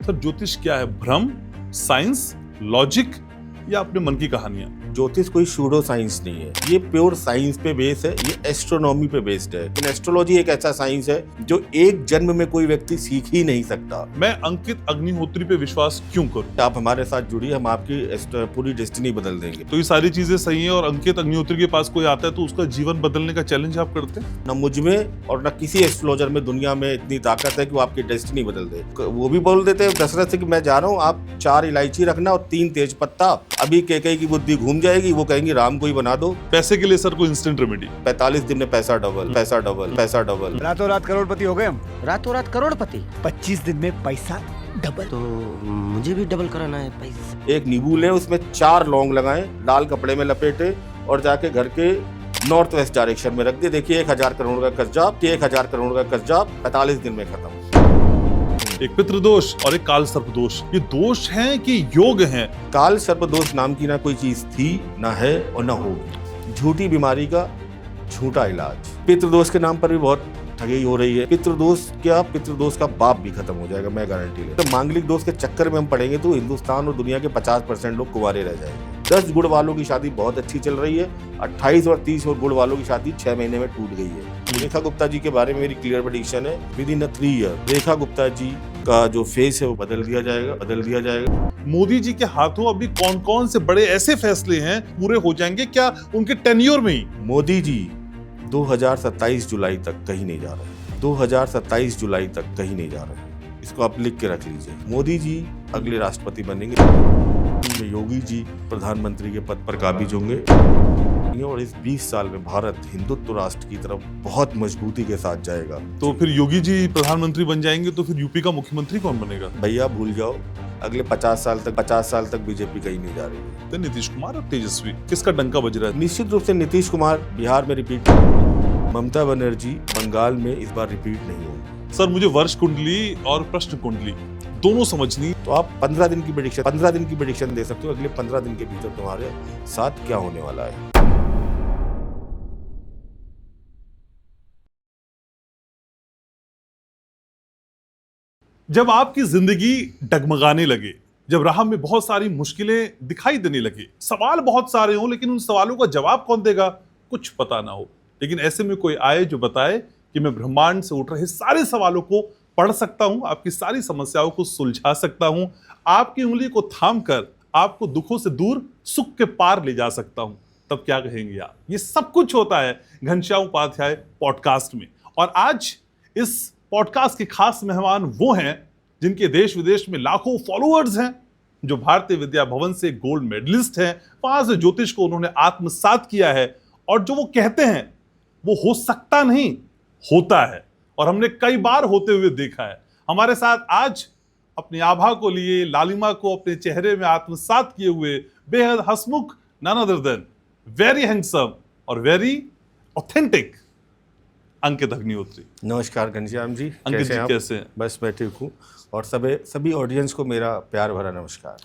Sir ज्योतिष क्या है? भ्रम, साइंस, लॉजिक या अपने मन की कहानियां? ज्योतिष कोई सूडो साइंस नहीं है, ये प्योर साइंस पे बेस है, ये एस्ट्रोनॉमी पे बेस्ड है। लेकिन एस्ट्रोलॉजी एक ऐसा साइंस है जो एक जन्म में कोई व्यक्ति सीख ही नहीं सकता। मैं अंकित अग्निहोत्री पे विश्वास क्यों करूं? आप हमारे साथ जुड़िए, हम आपकी पूरी डेस्टिनी बदल देंगे। तो ये सारी चीजें सही हैं और अंकित अग्निहोत्री के पास कोई आता है तो उसका जीवन बदलने का चैलेंज आप करते हैं? न मुझ में और न किसी एस्ट्रोलॉजर में दुनिया में इतनी ताकत है कि वो आपकी डेस्टिनी बदल दे। वो भी बोल देते हैं दशरथ से कि मैं जा रहा हूँ, आप 4 इलायची रखना और 3 तेज पत्ता, अभी कैकेयी की बुद्धि घूम जाएगी, वो कहेंगी राम को ही बना दो। पैसे के लिए सर कोई इंस्टेंट रेमेडी? 45 दिन में पैसा डबल, पैसा डबल, पैसा डबल। रातों रात करोड़पति हो गए हम। रातों रात करोड़पति? 25 दिन में पैसा डबल। तो मुझे भी डबल कराना है पैसा। एक नींबू लें, उसमें 4 लौंग लगाएं, लाल कपड़े में लपेटे और जाके घर के नॉर्थ वेस्ट डायरेक्शन में रख दे। देखिए 1000 करोड़ का कर्जा, 1000 करोड़ का कर्जा 45 दिन में खत्म। एक पितृदोष और एक काल सर्प दोष, ये दोष हैं कि योग हैं? काल सर्प दोष नाम की ना कोई चीज थी, ना है और ना होगी। झूठी बीमारी का झूठा इलाज। पितृदोष के नाम पर भी बहुत ठगी हो रही है। पितृदोष क्या, पितृदोष का बाप भी खत्म हो जाएगा, मैं गारंटी ले। तो मांगलिक दोष के चक्कर में हम पड़ेंगे तो हिंदुस्तान और दुनिया के 50% लोग कुंवारे रह जाएंगे। 10 गुण वालों की शादी बहुत अच्छी चल रही है, 28 और 30 और गुण वालों की शादी 6 महीने में टूट गई है। रेखा गुप्ता जी के बारे में मेरी क्लियर प्रेडिक्शन है, with in 3 year Rekha Gupta ji का जो फेस है वो बदल दिया जाएगा। मोदी जी के हाथों अभी कौन कौन से बड़े ऐसे फैसले हैं पूरे हो जाएंगे क्या उनके टेन्योर में ही? मोदी जी 2027 जुलाई तक कहीं नहीं जा रहे, 2027 जुलाई तक कहीं नहीं जा रहे। इसको आप लिख के रख लीजिए। मोदी जी अगले राष्ट्रपति बनेंगे, योगी जी प्रधानमंत्री के पद पर काबिज होंगे और इस 20 साल में भारत हिंदुत्व राष्ट्र की तरफ बहुत मजबूती के साथ जाएगा। तो फिर योगी जी प्रधानमंत्री बन जाएंगे तो फिर यूपी का मुख्यमंत्री कौन बनेगा? भैया भूल जाओ, अगले 50 साल तक बीजेपी कहीं नहीं जा रही है। तो नीतीश कुमार और तेजस्वी, किसका डंका बज रहा है? निश्चित रूप से नीतीश कुमार बिहार में रिपीट, ममता बनर्जी बंगाल में इस बार रिपीट नहीं होगी। सर मुझे वर्ष कुंडली और प्रश्न कुंडली दोनों समझनी। तो आप 15 दिन की प्रेडिक्शन दे सकते हो, अगले 15 दिन के भीतर तुम्हारे साथ क्या होने वाला है। जब आपकी जिंदगी डगमगाने लगे, जब राह में बहुत सारी मुश्किलें दिखाई देने लगे, सवाल बहुत सारे हों लेकिन उन सवालों का जवाब कौन देगा कुछ पता ना हो, लेकिन ऐसे में कोई आए जो बताए कि मैं ब्रह्मांड से उठ रहे सारे सवालों को पढ़ सकता हूं, आपकी सारी समस्याओं को सुलझा सकता हूं, आपकी उंगली को थाम कर आपको दुखों से दूर सुख के पार ले जा सकता हूं, तब क्या कहेंगे आप? ये सब कुछ होता है घनश्याम उपाध्याय पॉडकास्ट में। और आज इस पॉडकास्ट के खास मेहमान वो हैं जिनके देश विदेश में लाखों फॉलोअर्स हैं, जो भारतीय विद्या भवन से गोल्ड मेडलिस्ट हैं, वहां से ज्योतिष को उन्होंने आत्मसात किया है और जो वो कहते हैं वो हो सकता नहीं, होता है और हमने कई बार होते हुए देखा है। हमारे साथ आज अपनी आभा को लिए, लालिमा को अपने चेहरे में आत्मसात किए हुए बेहद हंसमुख, none other than very handsome और वेरी ऑथेंटिक अंकित अग्निहोत्री। नमस्कार घनश्याम जी, अंकित जी कैसे हैं? बस मैं ठीक हूँ और सभी ऑडियंस को मेरा प्यार भरा नमस्कार।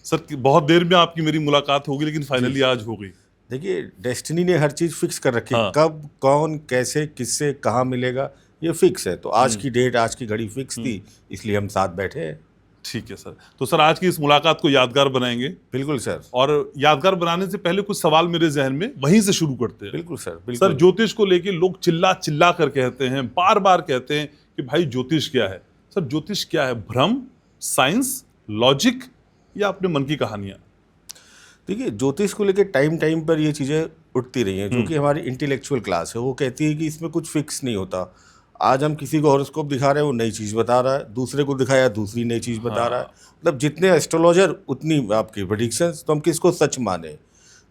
सर बहुत देर में आपकी मेरी मुलाकात होगी लेकिन फाइनली आज हो गई। देखिए डेस्टिनी ने हर चीज फिक्स कर रखी है। हाँ। कब, कौन, कैसे, किससे, कहाँ मिलेगा, ये फिक्स है। तो आज की डेट, आज की घड़ी फिक्स थी, इसलिए हम साथ बैठे हैं। ठीक है सर। तो सर आज की इस मुलाकात को यादगार बनाएंगे। बिल्कुल सर। और यादगार बनाने से पहले कुछ सवाल मेरे जहन में वहीं से शुरू करते हैं। बिल्कुल सर, बिल्कुल। सर ज्योतिष को लेके लोग चिल्ला चिल्ला कर कहते हैं, बार बार कहते हैं कि भाई ज्योतिष क्या है? सर ज्योतिष क्या है? भ्रम, साइंस, लॉजिक या अपने मन की कहानियां? देखिए ज्योतिष को लेके टाइम पर ये चीज़ें उठती रही हैं, जो कि हमारी इंटेलेक्चुअल क्लास है। वो कहती है कि इसमें कुछ फिक्स नहीं होता। आज हम किसी को हॉरोस्कोप दिखा रहे हैं, वो नई चीज़ बता रहा है, दूसरे को दिखाया दूसरी नई चीज़ बता रहा है। मतलब जितने एस्ट्रोलॉजर उतनी आपकी प्रेडिक्शंस, तो हम किसको सच माने?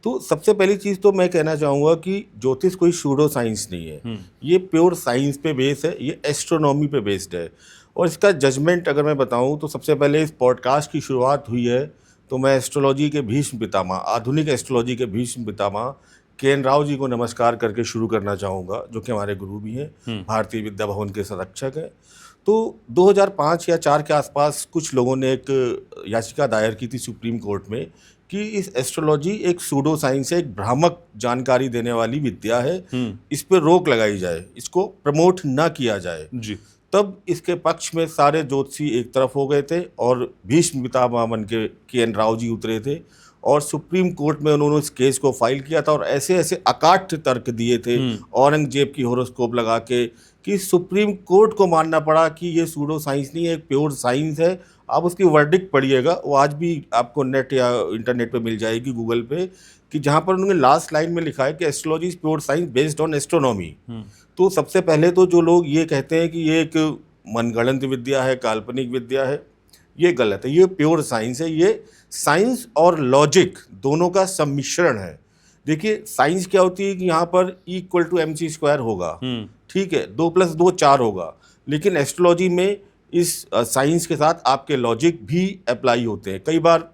तो सबसे पहली चीज़ तो मैं कहना चाहूँगा कि ज्योतिष कोई सूडो साइंस नहीं है, ये प्योर साइंस पे बेस है, ये एस्ट्रोनॉमी पे बेस्ड है। और इसका जजमेंट अगर मैं बताऊँ तो सबसे पहले इस पॉडकास्ट की शुरुआत हुई है तो मैं एस्ट्रोलॉजी के भीष्म पितामह, आधुनिक एस्ट्रोलॉजी के भीष्म पितामह के.एन. राव जी को नमस्कार करके शुरू करना चाहूँगा, जो कि हमारे गुरु भी हैं, भारतीय विद्या भवन के संरक्षक हैं। तो 2005 या 4 के आसपास कुछ लोगों ने एक याचिका दायर की थी सुप्रीम कोर्ट में कि इस एस्ट्रोलॉजी एक सूडो साइंस है, एक भ्रामक जानकारी देने वाली विद्या है, इस पर रोक लगाई जाए, इसको प्रमोट ना किया जाए। जी। तब इसके पक्ष में सारे ज्योतिषी एक तरफ हो गए थे और भीष्म पितामह बन के एन राव जी उतरे थे और सुप्रीम कोर्ट में उन्होंने इस केस को फाइल किया था और ऐसे ऐसे अकाट्य तर्क दिए थे औरंगजेब की होरोस्कोप लगा के कि सुप्रीम कोर्ट को मानना पड़ा कि ये सूडो साइंस नहीं है, एक प्योर साइंस है। आप उसकी वर्डिक्ट पढ़िएगा, वो आज भी आपको नेट या इंटरनेट पे मिल जाएगी, गूगल पे, कि जहाँ पर उन्होंने लास्ट लाइन में लिखा है कि astrology is pure science based on astronomy. तो सबसे पहले तो जो लोग ये कहते हैं कि ये एक मनगढ़ंत विद्या है, काल्पनिक विद्या है, ये गलत है। ये प्योर साइंस है, ये साइंस और लॉजिक दोनों का सम्मिश्रण है। देखिए साइंस क्या होती है कि यहाँ पर E = mc² होगा, ठीक है, 2 + 2 4 होगा, लेकिन एस्ट्रोलॉजी में इस साइंस के साथ आपके लॉजिक भी अप्लाई होते हैं। कई बार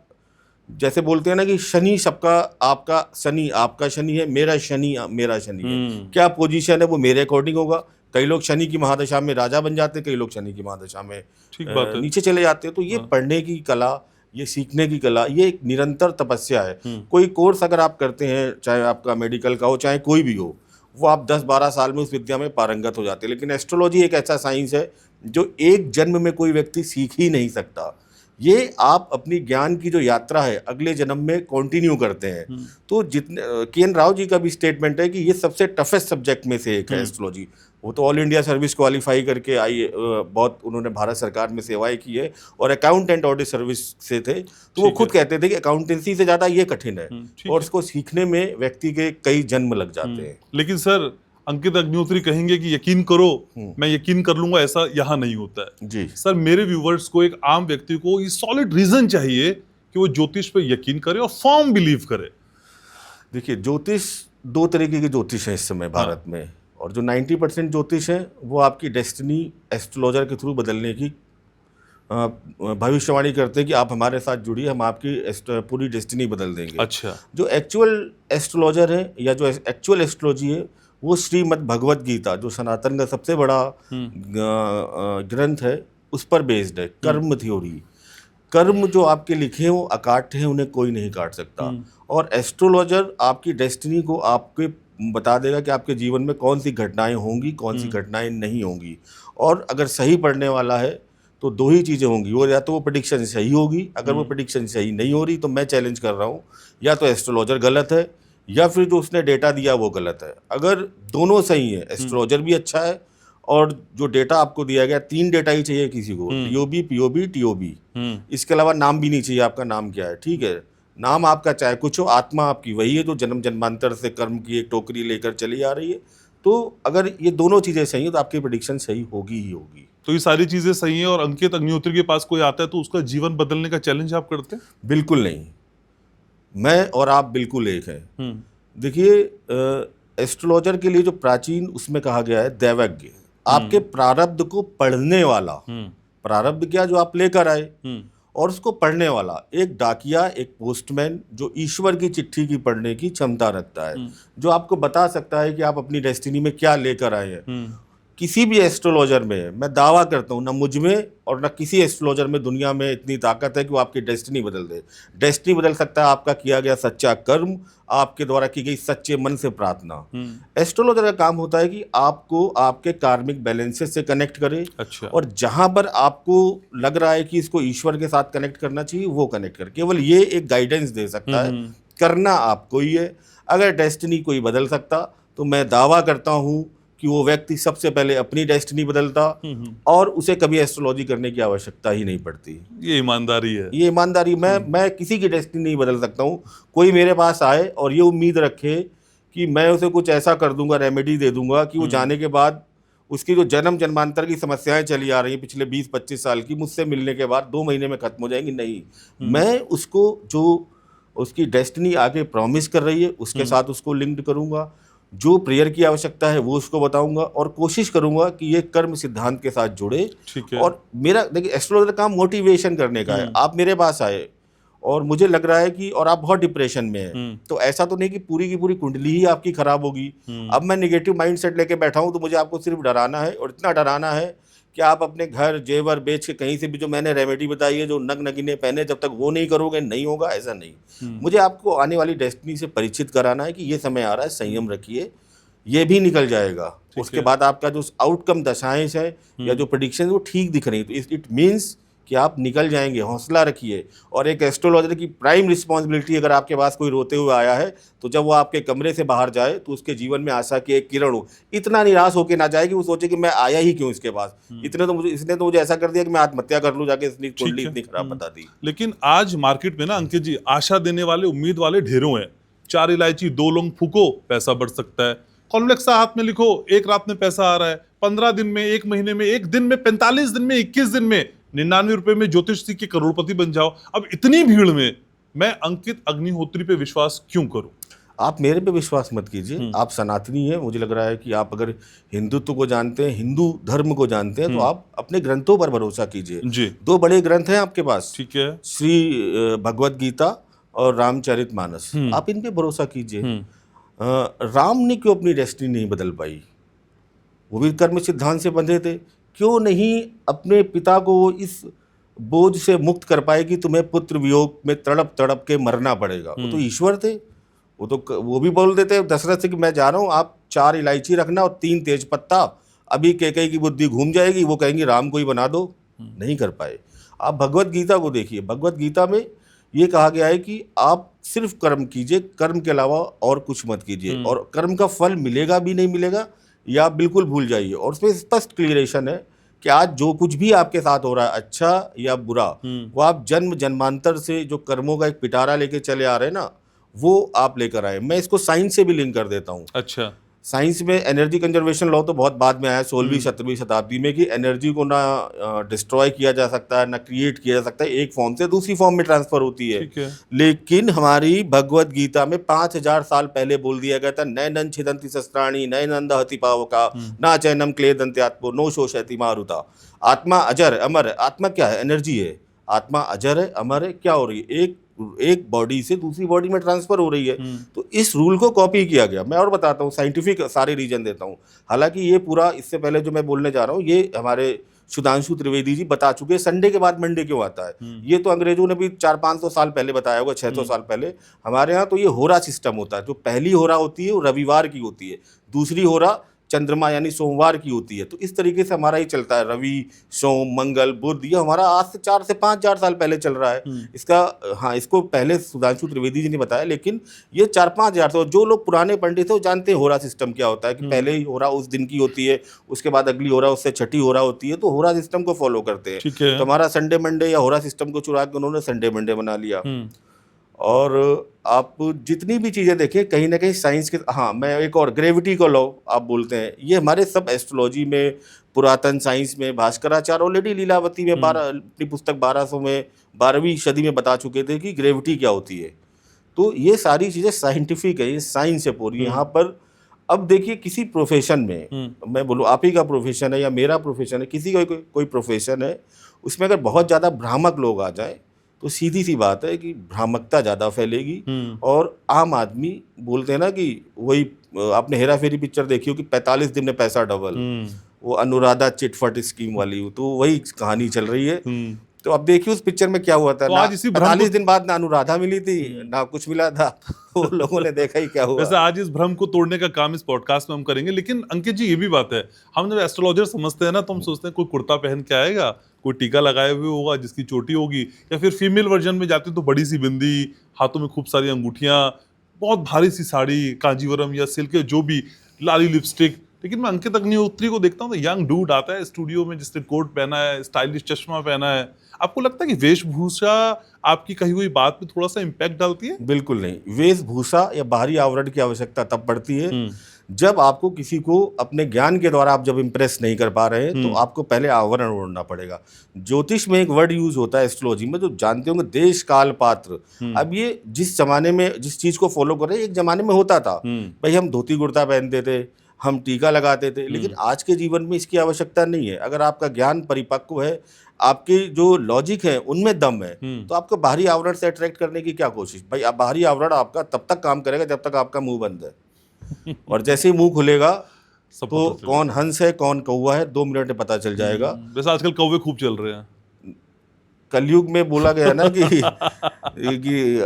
जैसे बोलते हैं ना कि शनि सबका, आपका शनि है, मेरा शनि है, क्या पोजीशन है वो मेरे अकॉर्डिंग होगा। कई लोग शनि की महादशा में राजा बन जाते हैं, कई लोग शनि की महादशा में ठीक बात है। नीचे चले जाते हैं। तो ये पढ़ने की कला, ये सीखने की कला, ये एक निरंतर तपस्या है। कोई कोर्स अगर आप करते हैं, चाहे आपका मेडिकल का हो चाहे कोई भी हो, वो आप 10-12 साल में उस विद्या में पारंगत हो जाते हैं। लेकिन एस्ट्रोलॉजी एक ऐसा साइंस है जो एक जन्म में कोई व्यक्ति सीख ही नहीं सकता। ये आप अपनी ज्ञान की जो यात्रा है अगले जन्म में कंटिन्यू करते हैं। तो जितने के.एन. राव जी का भी स्टेटमेंट है कि ये सबसे टफेस्ट सब्जेक्ट में से एक है एस्ट्रोलॉजी। वो तो ऑल इंडिया सर्विस क्वालिफाई करके आई, बहुत उन्होंने भारत सरकार में सेवाएं की है और अकाउंटेंट ऑडिट सर्विस से थे। तो वो खुद कहते थे कि अकाउंटेंसी से ज़्यादा ये कठिन है और इसको सीखने में व्यक्ति के कई जन्म लग जाते हैं। लेकिन सर अंकित अग्निहोत्री कहेंगे कि यकीन करो, मैं यकीन कर लूंगा, ऐसा यहाँ नहीं होता है जी सर। मेरे व्यूवर्स को, एक आम व्यक्ति को ये सॉलिड रीजन चाहिए कि वो ज्योतिष पे यकीन करे और फर्म बिलीव करे। देखिए ज्योतिष, 2 तरीके के ज्योतिष हैं इस समय भारत में, और जो 90% ज्योतिष हैं वो आपकी डेस्टिनी एस्ट्रोलॉजर के थ्रू बदलने की भविष्यवाणी करते हैं कि आप हमारे साथ जुड़िए, हम आपकी पूरी डेस्टिनी बदल देंगे। अच्छा। जो एक्चुअल एस्ट्रोलॉजर है या जो एक्चुअल एस्ट्रोलॉजी है वो श्रीमद् भगवत गीता, जो सनातन का सबसे बड़ा ग्रंथ है, उस पर बेस्ड है। कर्म थ्योरी, कर्म जो आपके लिखे हैं वो अकाट्य हैं, उन्हें कोई नहीं काट सकता। और एस्ट्रोलॉजर आपकी डेस्टिनी को आपके बता देगा कि आपके जीवन में कौन सी घटनाएं होंगी, कौन सी घटनाएं नहीं होंगी। और अगर सही पढ़ने वाला है तो 2 ही चीज़ें होंगी, वो या तो वो प्रेडिक्शन सही होगी, अगर वो प्रेडिक्शन सही नहीं हो रही तो मैं चैलेंज कर रहा हूँ या तो एस्ट्रोलॉजर गलत है या फिर जो उसने डेटा दिया वो गलत है। अगर दोनों सही है, एस्ट्रोलॉजर भी अच्छा है और जो डेटा आपको दिया गया, 3 डेटा ही चाहिए किसी को, टीओबी, पीओबी, टीओबी, इसके अलावा नाम भी नहीं चाहिए, आपका नाम क्या है, ठीक है। नाम आपका चाहे कुछ हो, आत्मा आपकी वही है जो जन्म जन्मांतर से कर्म की एक टोकरी लेकर चली आ रही है। तो अगर ये दोनों चीज़ें सही हैं तो आपकी प्रेडिक्शन सही होगी ही होगी। तो ये सारी चीजें सही हैं और अंकित अग्निहोत्री के पास कोई आता है तो उसका जीवन बदलने का चैलेंज आप करते हैं? बिल्कुल नहीं, मैं और आप बिल्कुल एक हैं। देखिए एस्ट्रोलॉजर के लिए जो प्राचीन उसमें कहा गया है दैवज्ञ, आपके प्रारब्ध को पढ़ने वाला, प्रारब्ध क्या जो आप लेकर आए, और उसको पढ़ने वाला एक डाकिया, एक पोस्टमैन जो ईश्वर की चिट्ठी की पढ़ने की क्षमता रखता है, जो आपको बता सकता है कि आप अपनी डेस्टिनी में क्या लेकर आए हैं। किसी भी एस्ट्रोलॉजर में, मैं दावा करता हूँ, ना मुझ में और ना किसी एस्ट्रोलॉजर में दुनिया में इतनी ताकत है कि वो आपकी डेस्टिनी बदल दे। डेस्टिनी बदल सकता है आपका किया गया सच्चा कर्म, आपके द्वारा की गई सच्चे मन से प्रार्थना। एस्ट्रोलॉजर का काम होता है कि आपको आपके कार्मिक बैलेंसेस से कनेक्ट करे। अच्छा। और जहां पर आपको लग रहा है कि इसको ईश्वर के साथ कनेक्ट करना चाहिए वो कनेक्ट कर, केवल ये एक गाइडेंस दे सकता है, करना आपको ही है। अगर डेस्टिनी कोई बदल सकता तो मैं दावा करता हूं कि वो व्यक्ति सबसे पहले अपनी डेस्टिनी बदलता और उसे कभी एस्ट्रोलॉजी करने की आवश्यकता ही नहीं पड़ती। ये ईमानदारी है। ये ईमानदारी, मैं किसी की डेस्टिनी नहीं बदल सकता हूँ। कोई मेरे पास आए और ये उम्मीद रखे कि मैं उसे कुछ ऐसा कर दूंगा, रेमेडी दे दूंगा कि वो जाने के बाद उसकी जो जन्म जन्मांतर की समस्याएं चली आ रही हैं पिछले 20-25 साल की, मुझसे मिलने के बाद 2 महीने में खत्म हो जाएंगी, नहीं। मैं उसको जो उसकी डेस्टिनी आगे प्रॉमिस कर रही है उसके साथ उसको लिंक्ड करूंगा, जो प्रेयर की आवश्यकता है वो उसको बताऊंगा और कोशिश करूंगा कि ये कर्म सिद्धांत के साथ जुड़े। ठीक है। और मेरा देखिए एस्ट्रोलॉजर का काम मोटिवेशन करने का है। आप मेरे पास आए और मुझे लग रहा है कि और आप बहुत डिप्रेशन में हैं, तो ऐसा तो नहीं कि पूरी की पूरी कुंडली ही आपकी खराब होगी। अब मैं नेगेटिव माइंडसेट लेके बैठा हूं तो मुझे आपको सिर्फ डराना है, और इतना डराना है कि आप अपने घर जेवर बेच के कहीं से भी जो मैंने रेमेडी बताई है, जो नग नगीने पहने, जब तक वो नहीं करोगे नहीं होगा, ऐसा नहीं। मुझे आपको आने वाली डेस्टिनी से परिचित कराना है कि ये समय आ रहा है, संयम रखिए, ये भी निकल जाएगा। उसके बाद आपका जो आउटकम दशाएं है या जो प्रेडिक्शन वो ठीक दिख रही है, तो इट मीन्स कि आप निकल जाएंगे। हौसला रखिए। और एक एस्ट्रोलॉजर की प्राइम रिस्पॉन्सिबिलिटी, अगर आपके पास कोई रोते हुए आया है तो जब वो आपके कमरे से बाहर जाए तो उसके जीवन में आशा की एक किरण हो। इतना निराश होकर ना जाए कि वो सोचे कि मैं आया ही क्यों इसके पास, इसने तो मुझे ऐसा कर दिया कि मैं आत्महत्या कर लूँ जाके, इसने कुंडली इतनी खराब बता दी। लेकिन आज मार्केट में ना अंकित जी, आशा देने वाले, उम्मीद वाले ढेरों हैं। 4 इलायची 2 लौंग फूको, पैसा बढ़ सकता है। कॉन्फ्लेक्सा हाथ में लिखो, एक रात में पैसा आ रहा है। 15 दिन में, 1 महीने में, 1 दिन में, 45 दिन में, 21 दिन में, 99 रुपए में ज्योतिष सीख के करोड़पति बन जाओ। अब इतनी भीड़ में मैं अंकित अग्निहोत्री पे विश्वास क्यों करूं? आप मेरे पे विश्वास मत कीजिए। आप सनातनी हैं, मुझे लग रहा है कि आप अगर हिंदुत्व को जानते हैं, हिंदू धर्म को जानते हैं, तो आप अपने ग्रंथों पर भरोसा कीजिए। जी। 2 बड़े ग्रंथ हैं आपके पास, ठीक है। श्री भगवत गीता और रामचरितमानस। आप इन पे भरोसा कीजिए। राम ने क्यों अपनी डेस्टिनी नहीं बदल पाई? वो भी कर्म सिद्धांत से बंधे थे। क्यों नहीं अपने पिता को इस बोझ से मुक्त कर पाए कि तुम्हें पुत्र वियोग में तड़प तड़प के मरना पड़ेगा? वो तो ईश्वर थे। वो भी बोल देते दशरथ से कि मैं जा रहा हूँ, आप 4 इलायची रखना और 3 तेज पत्ता, अभी कैकेयी की बुद्धि घूम जाएगी, वो कहेंगी राम को ही बना दो। नहीं कर पाए। आप भगवत गीता को देखिए। भगवत गीता में ये कहा गया है कि आप सिर्फ कर्म कीजिए, कर्म के अलावा और कुछ मत कीजिए, और कर्म का फल मिलेगा भी नहीं मिलेगा या आप बिल्कुल भूल जाइए। और उसमें स्पष्ट क्लियरेशन है कि आज जो कुछ भी आपके साथ हो रहा है, अच्छा या बुरा, वो आप जन्म जन्मांतर से जो कर्मों का एक पिटारा लेके चले आ रहे हैं ना, वो आप लेकर आए। मैं इसको साइंस से भी लिंक कर देता हूँ। अच्छा। साइंस में एनर्जी कंजर्वेशन लॉ तो बहुत बाद में आया, 16वीं 17वीं शताब्दी में, कि एनर्जी को ना डिस्ट्रॉय किया जा सकता है, ना क्रिएट किया जा सकता है, एक फॉर्म से दूसरी फॉर्म में ट्रांसफर होती है। ठीक है। लेकिन हमारी भगवत गीता में 5000 साल पहले बोल दिया गया था, नैनं छिदन्ति शस्त्राणि नैनं दहति पावका ना चैनम क्लेदन्त्यात्मो नो शोषयति मारुता। आत्मा अजर अमर। आत्मा क्या है? एनर्जी है। आत्मा अजर है, अमर है। क्या हो रही है? एक बॉडी से दूसरी बॉडी में ट्रांसफर हो रही है। तो इस रूल को कॉपी किया गया। मैं और बताता हूँ, साइंटिफिक सारे रीजन देता हूँ। हालांकि ये पूरा, इससे पहले जो मैं बोलने जा रहा हूँ, ये हमारे सुधांशु त्रिवेदी जी बता चुके हैं। संडे के बाद मंडे क्यों आता है, ये तो अंग्रेजों ने भी 400-500 साल पहले बताया होगा, 600 साल पहले। हमारे यहाँ तो ये होरा सिस्टम होता है। जो पहली होरा होती है वो रविवार की होती है, दूसरी होरा चंद्रमा यानी सोमवार की होती है। तो इस तरीके से हमारा ही चलता है, रवि सोम मंगल बुध। ये हमारा आज से 4 से 5,000 साल पहले चल रहा है। इसका हाँ, इसको पहले सुधांशु त्रिवेदी जी ने बताया, लेकिन ये 4-5,000 साल। जो लोग पुराने पंडित हैं वो जानते हैं होरा सिस्टम क्या होता है, कि पहले ही होरा उस दिन की होती है, उसके बाद अगली होरा, उससे छठी होरा होती है। तो होरा सिस्टम को फॉलो करते हैं। ठीक है। तो हमारा संडे मंडे या होरा सिस्टम को चुरा के उन्होंने संडे मंडे बना लिया। और आप जितनी भी चीज़ें देखें कहीं ना कहीं साइंस के, हाँ मैं एक और, ग्रेविटी का लॉ आप बोलते हैं, ये हमारे सब एस्ट्रोलॉजी में, पुरातन साइंस में, भास्कराचार्य ऑलरेडी लीलावती में अपनी पुस्तक 1200 में 12वीं सदी में बता चुके थे कि ग्रेविटी क्या होती है। तो ये सारी चीज़ें साइंटिफिक है, ये साइंस है पूरी। यहाँ पर अब देखिए, किसी प्रोफेशन में, मैं बोलूँ आप ही का प्रोफेशन है या मेरा प्रोफेशन है, किसी का कोई प्रोफेशन है, उसमें अगर बहुत ज़्यादा भ्रामक लोग आ जाए तो सीधी सी बात है कि भ्रामकता ज़्यादा फैलेगी। और आम आदमी बोलते हैं ना कि वही, आपने हेरा फेरी पिक्चर देखी हो कि 45 दिन में पैसा डबल, वो अनुराधा चिटफट स्कीम वाली, तो वही कहानी चल रही है। तो अब देखिए उस पिक्चर में क्या हुआ था। तो ना आज इसी 45 दिन बाद ना अनुराधा मिली थी, ना कुछ मिला था। वो लोगों ने देखा ही क्या हुआ। वैसे आज इस भ्रम को तोड़ने का काम इस पॉडकास्ट में हम करेंगे। लेकिन अंकित जी, ये भी बात है, हम जब एस्ट्रोलॉजर समझते हैं ना, तो हम सोचते हैं कोई कुर्ता पहन के आएगा, कोई टीका लगाए हुए होगा जिसकी चोटी होगी, या फिर फीमेल वर्जन में जाते तो बड़ी सी बिंदी, हाथों में खूब सारी अंगूठियां, बहुत भारी सी साड़ी, कांजीवरम या सिल्क, जो भी, लाली लिपस्टिक। लेकिन मैं अंकित अग्निहोत्री को देखता हूँ तो यंग डूड आता है स्टूडियो में, जिसने कोट पहना है, स्टाइलिश चश्मा पहना है। आपको लगता है कि वेशभूषा आपकी कही हुई बात पे थोड़ा सा इम्पैक्ट डालती है? बिल्कुल नहीं। वेशभूषा या बाहरी आवरण की आवश्यकता तब पड़ती है जब आपको किसी को अपने ज्ञान के द्वारा आप जब इम्प्रेस नहीं कर पा रहे हैं, तो आपको पहले आवरण ओढ़ना पड़ेगा। ज्योतिष में एक वर्ड यूज होता है एस्ट्रोलॉजी में, जो जानते होंगे, देश काल पात्र। अब ये जिस जमाने में जिस चीज को फॉलो कर रहे हैं, एक जमाने में होता था भाई, हम धोती कुर्ता पहनते थे, हम टीका लगाते थे। लेकिन आज के जीवन में इसकी आवश्यकता नहीं है। अगर आपका ज्ञान परिपक्व है, आपके जो लॉजिक है उनमें दम है, तो आपको बाहरी आवरण से अट्रैक्ट करने की क्या कोशिश। भाई आप, बाहरी आवरण आपका तब तक काम करेगा जब तक आपका मुंह बंद है। और जैसे ही मुंह खुलेगा तो कौन हंस है कौन कौवा है 2 मिनट में पता चल जाएगा। वैसे आजकल कौवे खूब चल रहे हैं। कलयुग में बोला गया ना कि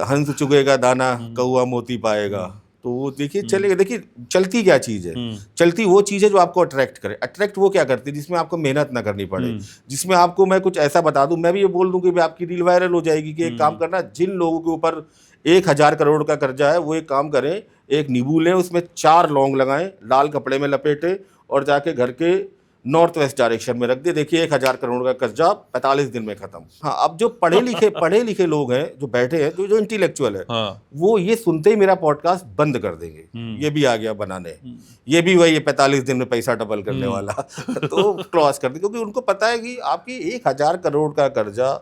हंस चुगेगा दाना, कौवा मोती पाएगा। तो वो देखिए चलेगा। देखिए चलती क्या चीज़ है, चलती वो चीज़ है जो आपको अट्रैक्ट करे। अट्रैक्ट वो क्या करती है, जिसमें आपको मेहनत ना करनी पड़े, जिसमें आपको मैं कुछ ऐसा बता दूं, मैं भी ये बोल दूं कि भाई आपकी रील वायरल हो जाएगी कि एक काम करना, जिन लोगों के ऊपर 1,000 करोड़ का कर्जा है वो एक काम करें, एक नींबू लें, उसमें 4 लौंग लगाएं, लाल कपड़े में लपेटे और जाके घर के नॉर्थ वेस्ट डायरेक्शन में रख दे। देखिए 1,000 करोड़ का कर्जा 45 दिन में खत्म। हाँ, अब जो पढ़े लिखे लोग हैं, जो बैठे हैं, जो इंटेलेक्चुअल है, वो ये सुनते ही मेरा पॉडकास्ट बंद कर देंगे। ये भी आ गया बनाने, ये भी वही 45 दिन में पैसा डबल करने वाला तो क्रॉस कर दे, क्योंकि उनको पता है कि आपकी 1,000 करोड़ का कर्जा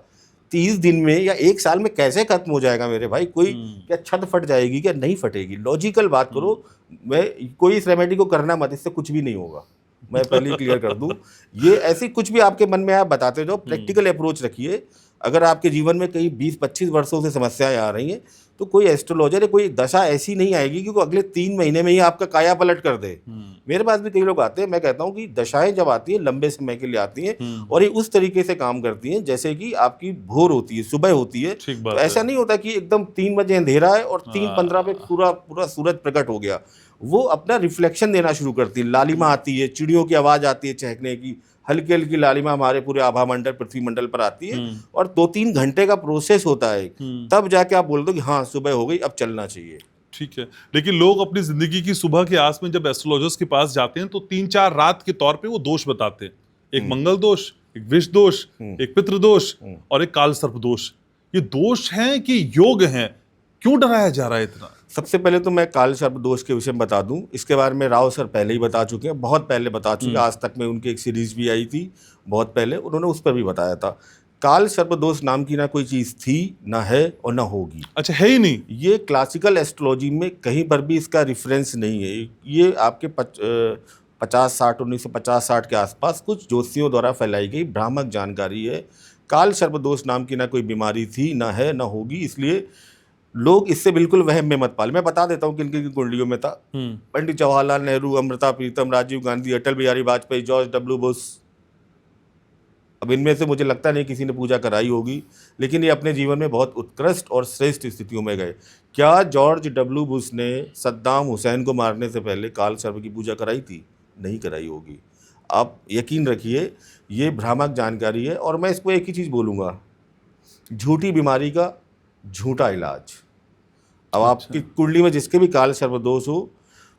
30 दिन में या 1 साल में कैसे खत्म हो जाएगा मेरे भाई। कोई क्या छत फट जाएगी क्या? नहीं फटेगी। लॉजिकल बात करो। मैं कोई इस रेमेडी को करना मत, इससे कुछ भी नहीं होगा, मैं पहले क्लियर कर दूं। ये ऐसी कुछ भी आपके मन में आप बताते जाओ, प्रैक्टिकल अप्रोच रखिए। अगर आपके जीवन में कहीं 20-25 वर्षों से समस्याएं आ रही हैं, तो कोई एस्ट्रोलॉजर या कोई दशा ऐसी नहीं आएगी कि वो अगले 3 महीने में ही आपका काया पलट कर दे। मेरे पास भी कई लोग आते हैं, मैं कहता हूं कि दशाएं जब आती हैं लंबे समय के लिए आती हैं और ये उस तरीके से काम करती हैं जैसे कि आपकी भोर होती है, सुबह होती है। तो ऐसा नहीं होता कि एकदम 3 बजे अंधेरा है और 3:15 पे पूरा सूरज प्रकट हो गया। वो अपना रिफ्लेक्शन देना शुरू करती है, लालिमा आती है, चिड़ियों की आवाज आती है चहकने की, हल्की हल्की लालिमा हमारे पूरे आभा मंडल, पृथ्वी मंडल पर आती है और 2-3 घंटे का प्रोसेस होता है। तब जाके आप बोल दो कि हाँ सुबह हो गई, अब चलना चाहिए। ठीक है, लेकिन लोग अपनी जिंदगी की सुबह के आस में जब एस्ट्रोलॉजर्स के पास जाते हैं तो 3-4 रात के तौर पे वो दोष बताते हैं। एक मंगल दोष, एक विष दोष, एक पितृ दोष और एक काल सर्प दोष। ये दोष हैं कि योग हैं? क्यों डराया जा रहा है इतना? सबसे पहले तो मैं काल सर्प दोष के विषय में बता दूं। इसके बारे में राव सर पहले ही बता चुके हैं, बहुत पहले बता चुके हैं। आज तक में उनकी एक सीरीज भी आई थी बहुत पहले, उन्होंने उस पर भी बताया था। काल सर्प दोष नाम की ना कोई चीज़ थी, ना है और ना होगी। अच्छा, है ही नहीं। ये क्लासिकल एस्ट्रोलॉजी में कहीं पर भी इसका रेफरेंस नहीं है। ये आपके 1950-60 के आसपास कुछ ज्योतिषियों द्वारा फैलाई गई भ्रामक जानकारी है। काल सर्प दोष नाम की ना कोई बीमारी थी, ना है, ना होगी। इसलिए लोग इससे बिल्कुल वहम में मत पाले। मैं बता देता हूँ किन किन की कुंडलियों में था। Pandit Jawaharlal Nehru, Amrita Pritam, Rajiv Gandhi, Atal Bihari Vajpayee, George W Bush. अब इनमें से मुझे लगता नहीं किसी ने पूजा कराई होगी, लेकिन ये अपने जीवन में बहुत उत्कृष्ट और श्रेष्ठ स्थितियों में गए। क्या जॉर्ज डब्ल्यू बुश ने सद्दाम हुसैन को मारने से पहले काल सर्प की पूजा कराई थी? नहीं कराई होगी। आप यकीन रखिए, ये भ्रामक जानकारी है। और मैं इसको एक ही चीज़ बोलूँगा, झूठी बीमारी का झूठा इलाज। अब आपकी कुंडली में जिसके भी काल सर्प दोष हो,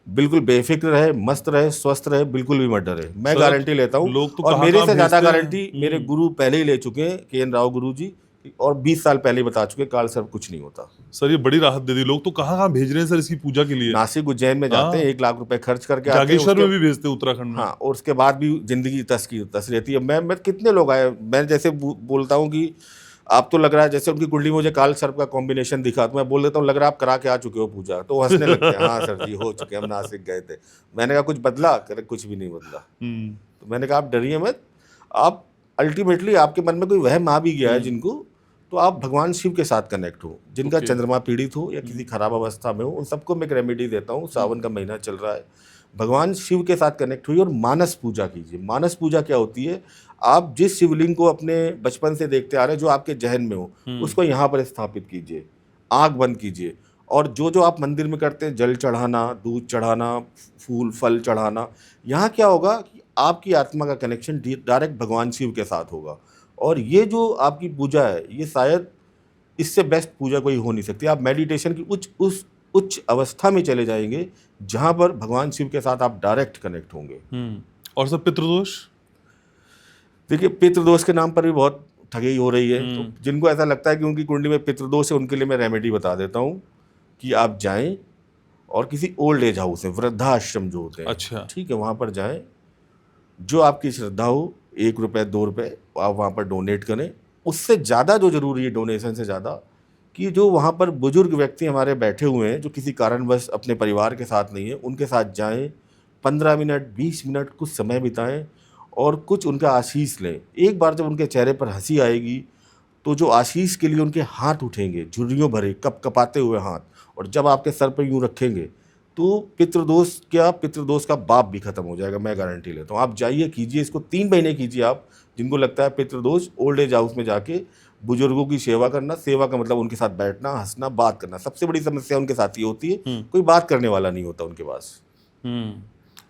बिल्कुल बेफिक्र रहे, मस्त रहे, स्वस्थ रहे, बिल्कुल भी मत डरे। मैं गारंटी लेता हूँ। लोग तो और मेरे से ज़्यादा गारंटी मेरे गुरु पहले ही ले चुके हैं, के.एन. राव गुरु जी, और 20 साल पहले ही बता चुके काल सर्प कुछ नहीं होता। सर ये बड़ी राहत दे दी। लोग तो कहाँ भेज रहे हैं सर इसकी पूजा के लिए? नासिक, उज्जैन में जाते हैं, 1 लाख रुपए खर्च करके आते हैं। जागेश्वर में भी भेजते हैं, उत्तराखंड में। हाँ, और उसके बाद भी जिंदगी तस रहती है। मैं कितने लोग आए, मैं जैसे बोलता हूँ कि आप तो लग रहा है जैसे उनकी कुंडली में मुझे काल सर्प का कॉम्बिनेशन दिखा, तो मैं बोल देता हूँ लग रहा है आप करा के आ चुके हो पूजा। तो हंसने लगते हैं, हाँ सर जी हो चुके, हम नासिक गए थे। मैंने कहा कुछ बदला? करे कुछ भी नहीं बदला। तो मैंने कहा आप डरिए मत। आप अल्टीमेटली आपके मन में कोई वहम आ भी गया है जिनको, तो आप भगवान शिव के साथ कनेक्ट हो। जिनका चंद्रमा पीड़ित हो या किसी खराब अवस्था में हो, उन सबको मैं एक रेमेडी देता हूँ। सावन का महीना चल रहा है, भगवान शिव के साथ कनेक्ट हुई और मानस पूजा कीजिए। मानस पूजा क्या होती है? आप जिस शिवलिंग को अपने बचपन से देखते आ रहे हैं, जो आपके जहन में हो, उसको यहाँ पर स्थापित कीजिए, आँख बंद कीजिए। और जो आप मंदिर में करते हैं, जल चढ़ाना, दूध चढ़ाना, फूल फल चढ़ाना, यहाँ क्या होगा कि आपकी आत्मा का कनेक्शन डायरेक्ट भगवान शिव के साथ होगा। और ये जो आपकी पूजा है, ये शायद इससे बेस्ट पूजा कोई हो नहीं सकती। आप मेडिटेशन की उच्च अवस्था में चले जाएंगे, जहाँ पर भगवान शिव के साथ आप डायरेक्ट कनेक्ट होंगे। और सब पितृदोष? देखिए, पितृदोष के नाम पर भी बहुत ठगी हो रही है। तो जिनको ऐसा लगता है कि उनकी कुंडली में पितृदोष है, उनके लिए मैं रेमेडी बता देता हूँ कि आप जाएं और किसी ओल्ड एज हाउस है, वृद्धाश्रम जो होते हैं, अच्छा ठीक है, वहाँ पर जाएं। जो आपकी श्रद्धा हो, 1 रुपये 2 रुपये आप वहाँ पर डोनेट करें। उससे ज़्यादा जो ज़रूरी है, डोनेशन से ज़्यादा, कि जो वहाँ पर बुजुर्ग व्यक्ति हमारे बैठे हुए हैं, जो किसी कारणवश अपने परिवार के साथ नहीं है, उनके साथ जाएं, 15 मिनट 20 मिनट कुछ समय बिताएं और कुछ उनका आशीष लें। एक बार जब उनके चेहरे पर हंसी आएगी, तो जो आशीष के लिए उनके हाथ उठेंगे, झुर्रियों भरे, कपकपाते हुए हाथ, और जब आपके सर पर यूँ रखेंगे, तो पितृदोष का बाप भी खत्म हो जाएगा। मैं गारंटी लेता हूँ। आप जाइए, कीजिए इसको, 3 महीने कीजिए। आप जिनको लगता है पितृदोष, ओल्ड एज हाउस में जाके बुजुर्गों की सेवा करना, सेवा का मतलब उनके साथ बैठना, हंसना, बात करना। सबसे बड़ी समस्या उनके साथ ये होती है, कोई बात करने वाला नहीं होता उनके पास।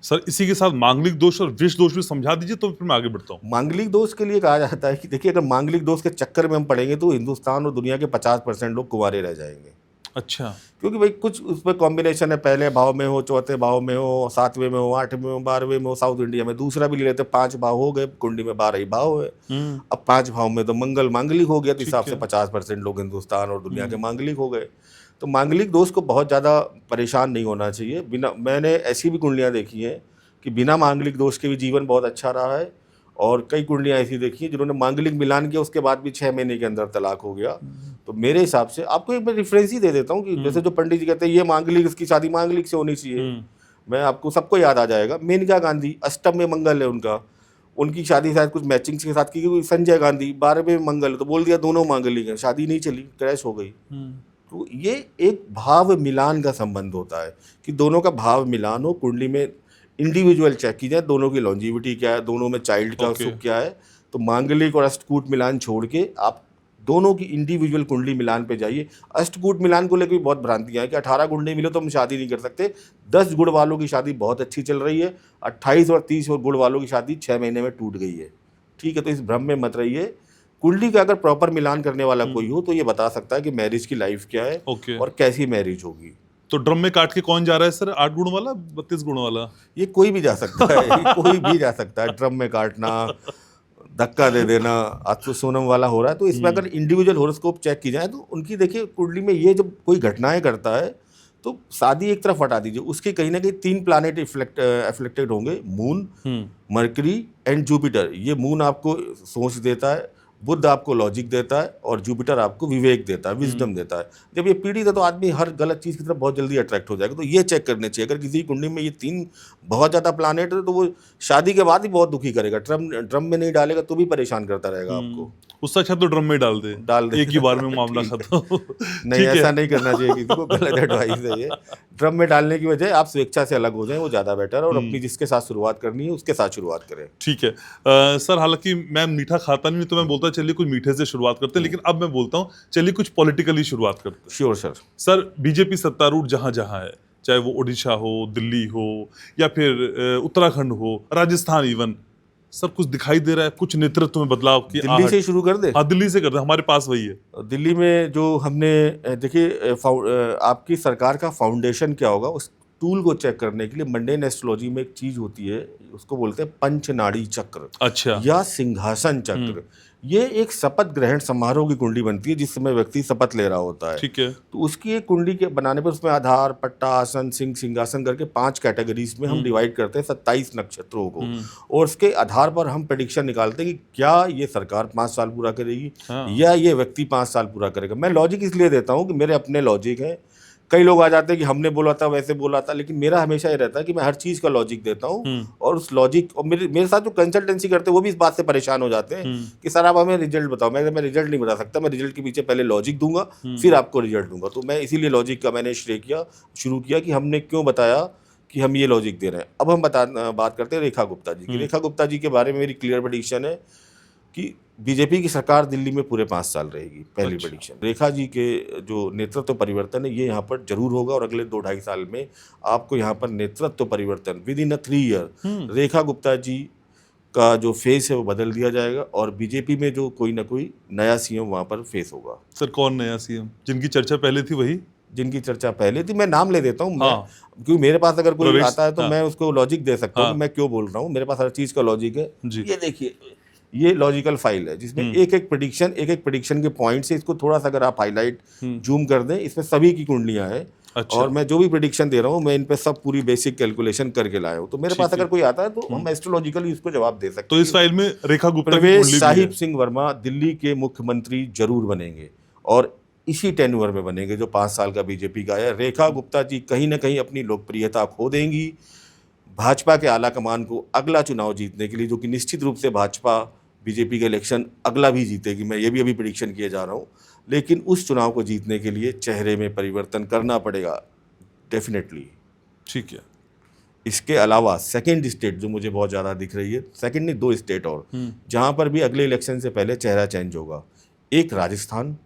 सर इसी के साथ मांगलिक दोष और विष दोष भी समझा दीजिए तो फिर मैं आगे बढ़ता हूँ। मांगलिक दोष के लिए कहा जाता है कि देखिए, अगर मांगलिक दोष के चक्कर में हम पड़ेंगे तो हिंदुस्तान और दुनिया के 50% लोग कुंवारे रह जाएंगे। अच्छा। क्योंकि भाई कुछ उसमें कॉम्बिनेशन है, पहले भाव में हो, चौथे भाव में हो, 7वें में हो, 8वें में हो, 12वें में हो। साउथ इंडिया में दूसरा भी ले लेते, 5 भाव हो गए, कुंडली में 12 ही भाव है। अब 5 भाव में तो मंगल मांगलिक हो गया, तो हिसाब से 50% लोग हिंदुस्तान और दुनिया के मांगलिक हो गए। तो मांगलिक दोष को बहुत ज़्यादा परेशान नहीं होना चाहिए। बिना, मैंने ऐसी भी कुंडलियाँ देखी हैं कि बिना मांगलिक दोष के भी जीवन बहुत अच्छा रहा है, और कई कुंडलियाँ ऐसी देखी हैं जिन्होंने मांगलिक मिलान किया, उसके बाद भी 6 महीने के अंदर तलाक हो गया। तो मेरे हिसाब से आपको एक मैं रेफरेंस ही दे देता हूँ कि जैसे जो पंडित जी कहते हैं ये मांगलिक, इसकी शादी मांगलिक से होनी चाहिए, मैं आपको सबको याद आ जाएगा। मेनका गांधी 8वें में मंगल है उनका, उनकी शादी शायद कुछ मैचिंग के साथ की गई। संजय गांधी 12वें में मंगल है, तो बोल दिया दोनों मांगलिक हैं, शादी नहीं चली, क्रैश हो गई। तो ये एक भाव मिलान का संबंध होता है कि दोनों का भाव मिलान हो, कुंडली में इंडिविजुअल चेक की जाए, दोनों की लॉन्जिविटी क्या है, दोनों में चाइल्ड का सुख क्या है। तो मांगलिक और अष्टकूट मिलान छोड़ के आप दोनों की इंडिविजुअल कुंडली मिलान पे जाइए। अष्टकूट मिलान को लेकर भी बहुत भ्रांतियां हैं कि 18 कुंडली मिले तो हम शादी नहीं कर सकते। 10 गुण वालों की शादी बहुत अच्छी चल रही है, 28 और 30 और गुण वालों की शादी 6 महीने में टूट गई है। ठीक है, तो इस भ्रम में मत रहिए। कुंडली का अगर प्रॉपर मिलान करने वाला कोई हो तो ये बता सकता है कि मैरिज की लाइफ क्या है और कैसी मैरिज होगी। तो ड्रम में काट के कौन जा रहा है सर, 8 गुण वाला 32 गुण वाला? ये कोई भी जा सकता है, ये कोई भी जा सकता है। ड्रम में काटना, धक्का दे देना, आज तो सोनम वाला हो रहा है। तो इसमें अगर इंडिविजुअल हॉरोस्कोप चेक की जाए तो उनकी देखिए कुंडली में ये जब कोई घटनाएं करता है तो शादी एक तरफ हटा दीजिए, उसके कहीं ना कहीं 3 प्लैनेट एफ्लेक्टेड होंगे, मून, मरकरी एंड जुपिटर। ये मून आपको सोच देता है, बुध आपको लॉजिक देता है, और जुपिटर आपको विवेक देता है, विजडम देता है। जब ये पीड़ित है तो आदमी हर गलत चीज़ की तरफ बहुत जल्दी अट्रैक्ट हो जाएगा। तो ये चेक करने चाहिए, अगर किसी कुंडली में ये 3 बहुत ज़्यादा प्लानेट है तो वो शादी के बाद ही बहुत दुखी करेगा। ड्रम में नहीं डालेगा तो भी परेशान करता रहेगा आपको। उससे अच्छा तो ड्रम में डाल दे एक ही बार में मामला खत्म। नहीं, ऐसा नहीं करना चाहिए किसी को, गलत एडवाइस है ये। ड्रम में डालने की वजह आप स्वेच्छा से अलग हो जाएं, वो ज़्यादा बेटर है, और अपनी जिसके साथ शुरुआत करनी है उसके साथ शुरुआत करें। ठीक है सर, हालांकि मैं मीठा खाता नहीं तो मैं बोलता चलिए कुछ मीठे से शुरुआत करते हैं, लेकिन अब मैं बोलता हूँ चलिए कुछ पॉलिटिकली शुरुआत करते हैं। Sure sir. सर बीजेपी सत्तारूढ़ जहाँ जहाँ है, चाहे वो ओडिशा हो, दिल्ली हो, या फिर उत्तराखंड हो, राजस्थान इवन, सर कुछ दिखाई दे रहा है, कुछ नेतृत्व में बदलाव की? दिल्ली से शुरू कर दे। हाँ दिल्ली से कर दे, हमारे पास वही है। दिल्ली में जो हमने देखिए, आपकी सरकार का फाउंडेशन क्या होगा उस टूल को चेक करने के लिए मंडेन एस्ट्रोलॉजी में एक चीज होती है, उसको बोलते हैं पंचनाड़ी चक्र। अच्छा। या सिंहासन चक्र। ये एक शपथ ग्रहण समारोह की कुंडली बनती है जिस समय व्यक्ति शपथ ले रहा होता है। ठीक है। तो उसकी एक कुंडली के बनाने पर उसमें आधार, पट्टा, आसन, सिंह, सिंहासन करके 5 कैटेगरीज में हम डिवाइड करते हैं 27 नक्षत्रों को, और उसके आधार पर हम प्रेडिक्शन निकालते हैं कि क्या ये सरकार 5 साल पूरा करेगी या ये व्यक्ति 5 साल पूरा करेगा। मैं लॉजिक इसलिए देता हूँ कि मेरे अपने लॉजिक हैं। कई लोग आ जाते हैं कि हमने बोला था, वैसे बोला था, लेकिन मेरा हमेशा ये रहता है कि मैं हर चीज़ का लॉजिक देता हूँ, और उस लॉजिक, और मेरे साथ जो कंसल्टेंसी करते हैं वो भी इस बात से परेशान हो जाते हैं कि सर आप हमें रिजल्ट बताओ। मैं रिजल्ट नहीं बता सकता, मैं रिजल्ट के पीछे पहले लॉजिक दूंगा, फिर आपको रिजल्ट दूंगा। तो मैं इसीलिए लॉजिक का मैंने शुरू किया कि हमने क्यों बताया कि हम ये लॉजिक दे रहे हैं। अब हम बात करते हैं रेखा गुप्ता जी की। रेखा गुप्ता जी के बारे में मेरी क्लियर प्रेडिक्शन है कि बीजेपी की सरकार दिल्ली में पूरे 5 साल रहेगी। पहली प्रेडिक्शन। रेखा जी के जो नेतृत्व परिवर्तन है ये यहाँ पर जरूर होगा, और अगले 2-2.5 साल में आपको यहाँ पर नेतृत्व परिवर्तन with in 3 year Rekha Gupta ji का जो फेस है वो बदल दिया जाएगा, और बीजेपी में जो कोई ना कोई नया सीएम वहाँ पर फेस होगा। सर कौन नया सीएम? जिनकी चर्चा पहले थी वही? जिनकी चर्चा पहले थी, मैं नाम ले देता हूँ। क्योंकि मेरे पास अगर कोई आता है तो मैं उसको लॉजिक दे सकता हूँ कि मैं क्यों बोल रहा हूँ। मेरे पास हर चीज़ का लॉजिक है। ये देखिए, ये लॉजिकल फाइल है जिसमें एक एक प्रेडिक्शन के पॉइंट से, इसको थोड़ा सा अगर आप हाईलाइट जूम कर दें, इसमें सभी की कुंडलियां हैं। अच्छा। और मैं जो भी प्रेडिक्शन दे रहा हूँ मैं इन पे सब पूरी बेसिक कैलकुलेशन करके लाया हूँ। तो मेरे पास अगर कोई आता है तो हम एस्ट्रोलॉजिकली इसको जवाब दे सकते हैं। तो इस फाइल में रेखा गुप्ता प्रवेश साहिब सिंह वर्मा दिल्ली के मुख्यमंत्री जरूर बनेंगे, और इसी टेन्योर में बनेंगे जो 5 साल का बीजेपी का है। रेखा गुप्ता जी कहीं ना कहीं अपनी लोकप्रियता खो देंगी। भाजपा के आला कमान को अगला चुनाव जीतने के लिए, जो कि निश्चित रूप से भाजपा बीजेपी का इलेक्शन अगला भी जीतेगी, मैं ये भी अभी प्रेडिक्शन किए जा रहा हूँ, लेकिन उस चुनाव को जीतने के लिए चेहरे में परिवर्तन करना पड़ेगा डेफिनेटली। ठीक है। इसके अलावा सेकंड स्टेट जो मुझे बहुत ज़्यादा दिख रही है, सेकंड नहीं 2 स्टेट और, जहाँ पर भी अगले इलेक्शन से पहले चेहरा चेंज होगा। एक राजस्थान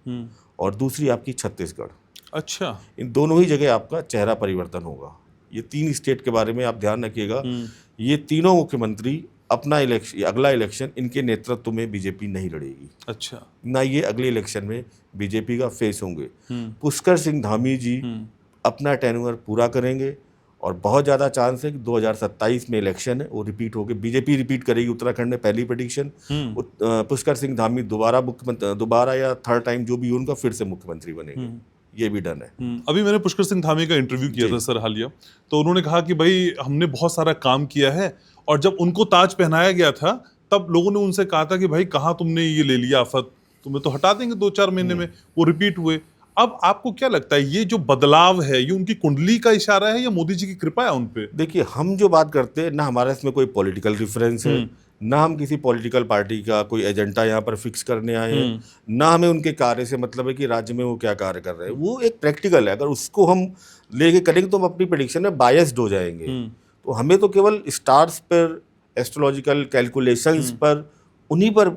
और दूसरी आपकी छत्तीसगढ़। अच्छा। इन दोनों ही जगह आपका चेहरा परिवर्तन होगा। ये 3 स्टेट के बारे में आप ध्यान रखिएगा। ये तीनों मुख्यमंत्री अपना इलेक्शन, अगला इलेक्शन इनके नेतृत्व में बीजेपी नहीं लड़ेगी। अच्छा। ना ये अगले इलेक्शन में बीजेपी का फेस होंगे। पुष्कर सिंह धामी जी अपना टेन्योर पूरा करेंगे और बहुत ज़्यादा चांस है कि 2027 में इलेक्शन है वो रिपीट होके बीजेपी रिपीट करेगी उत्तराखंड में, पहली प्रेडिक्शन। पुष्कर सिंह धामी दोबारा या थर्ड टाइम जो भी उनका फिर से मुख्यमंत्री बनेंगे, ये भी डन है। अभी मैंने पुष्कर सिंह धामी का इंटरव्यू किया था सर हालिया, तो उन्होंने कहा कि भाई हमने बहुत सारा काम किया है, और जब उनको ताज पहनाया गया था तब लोगों ने उनसे कहा था कि भाई कहाँ तुमने ये ले लिया आफत, तुम्हें तो हटा देंगे 2-4 महीने में। वो रिपीट हुए। अब आपको क्या लगता है ये जो बदलाव है ये उनकी कुंडली का इशारा है या मोदी जी की कृपा है उन पे? देखिए, हम जो बात करते हैं ना, हमारा इसमें कोई पॉलिटिकल रेफरेंस है, ना हम किसी पॉलिटिकल पार्टी का कोई एजेंडा यहाँ पर फिक्स करने आए हैं, ना हमें उनके कार्य से मतलब है कि राज्य में वो क्या कार्य कर रहे हैं। वो एक प्रैक्टिकल है, अगर उसको हम लेके करेंगे तो हम अपनी प्रेडिक्शन में बायस्ड हो जाएंगे। तो हमें तो केवल स्टार्स पर, एस्ट्रोलॉजिकल कैलकुलेशंस पर, उन्हीं पर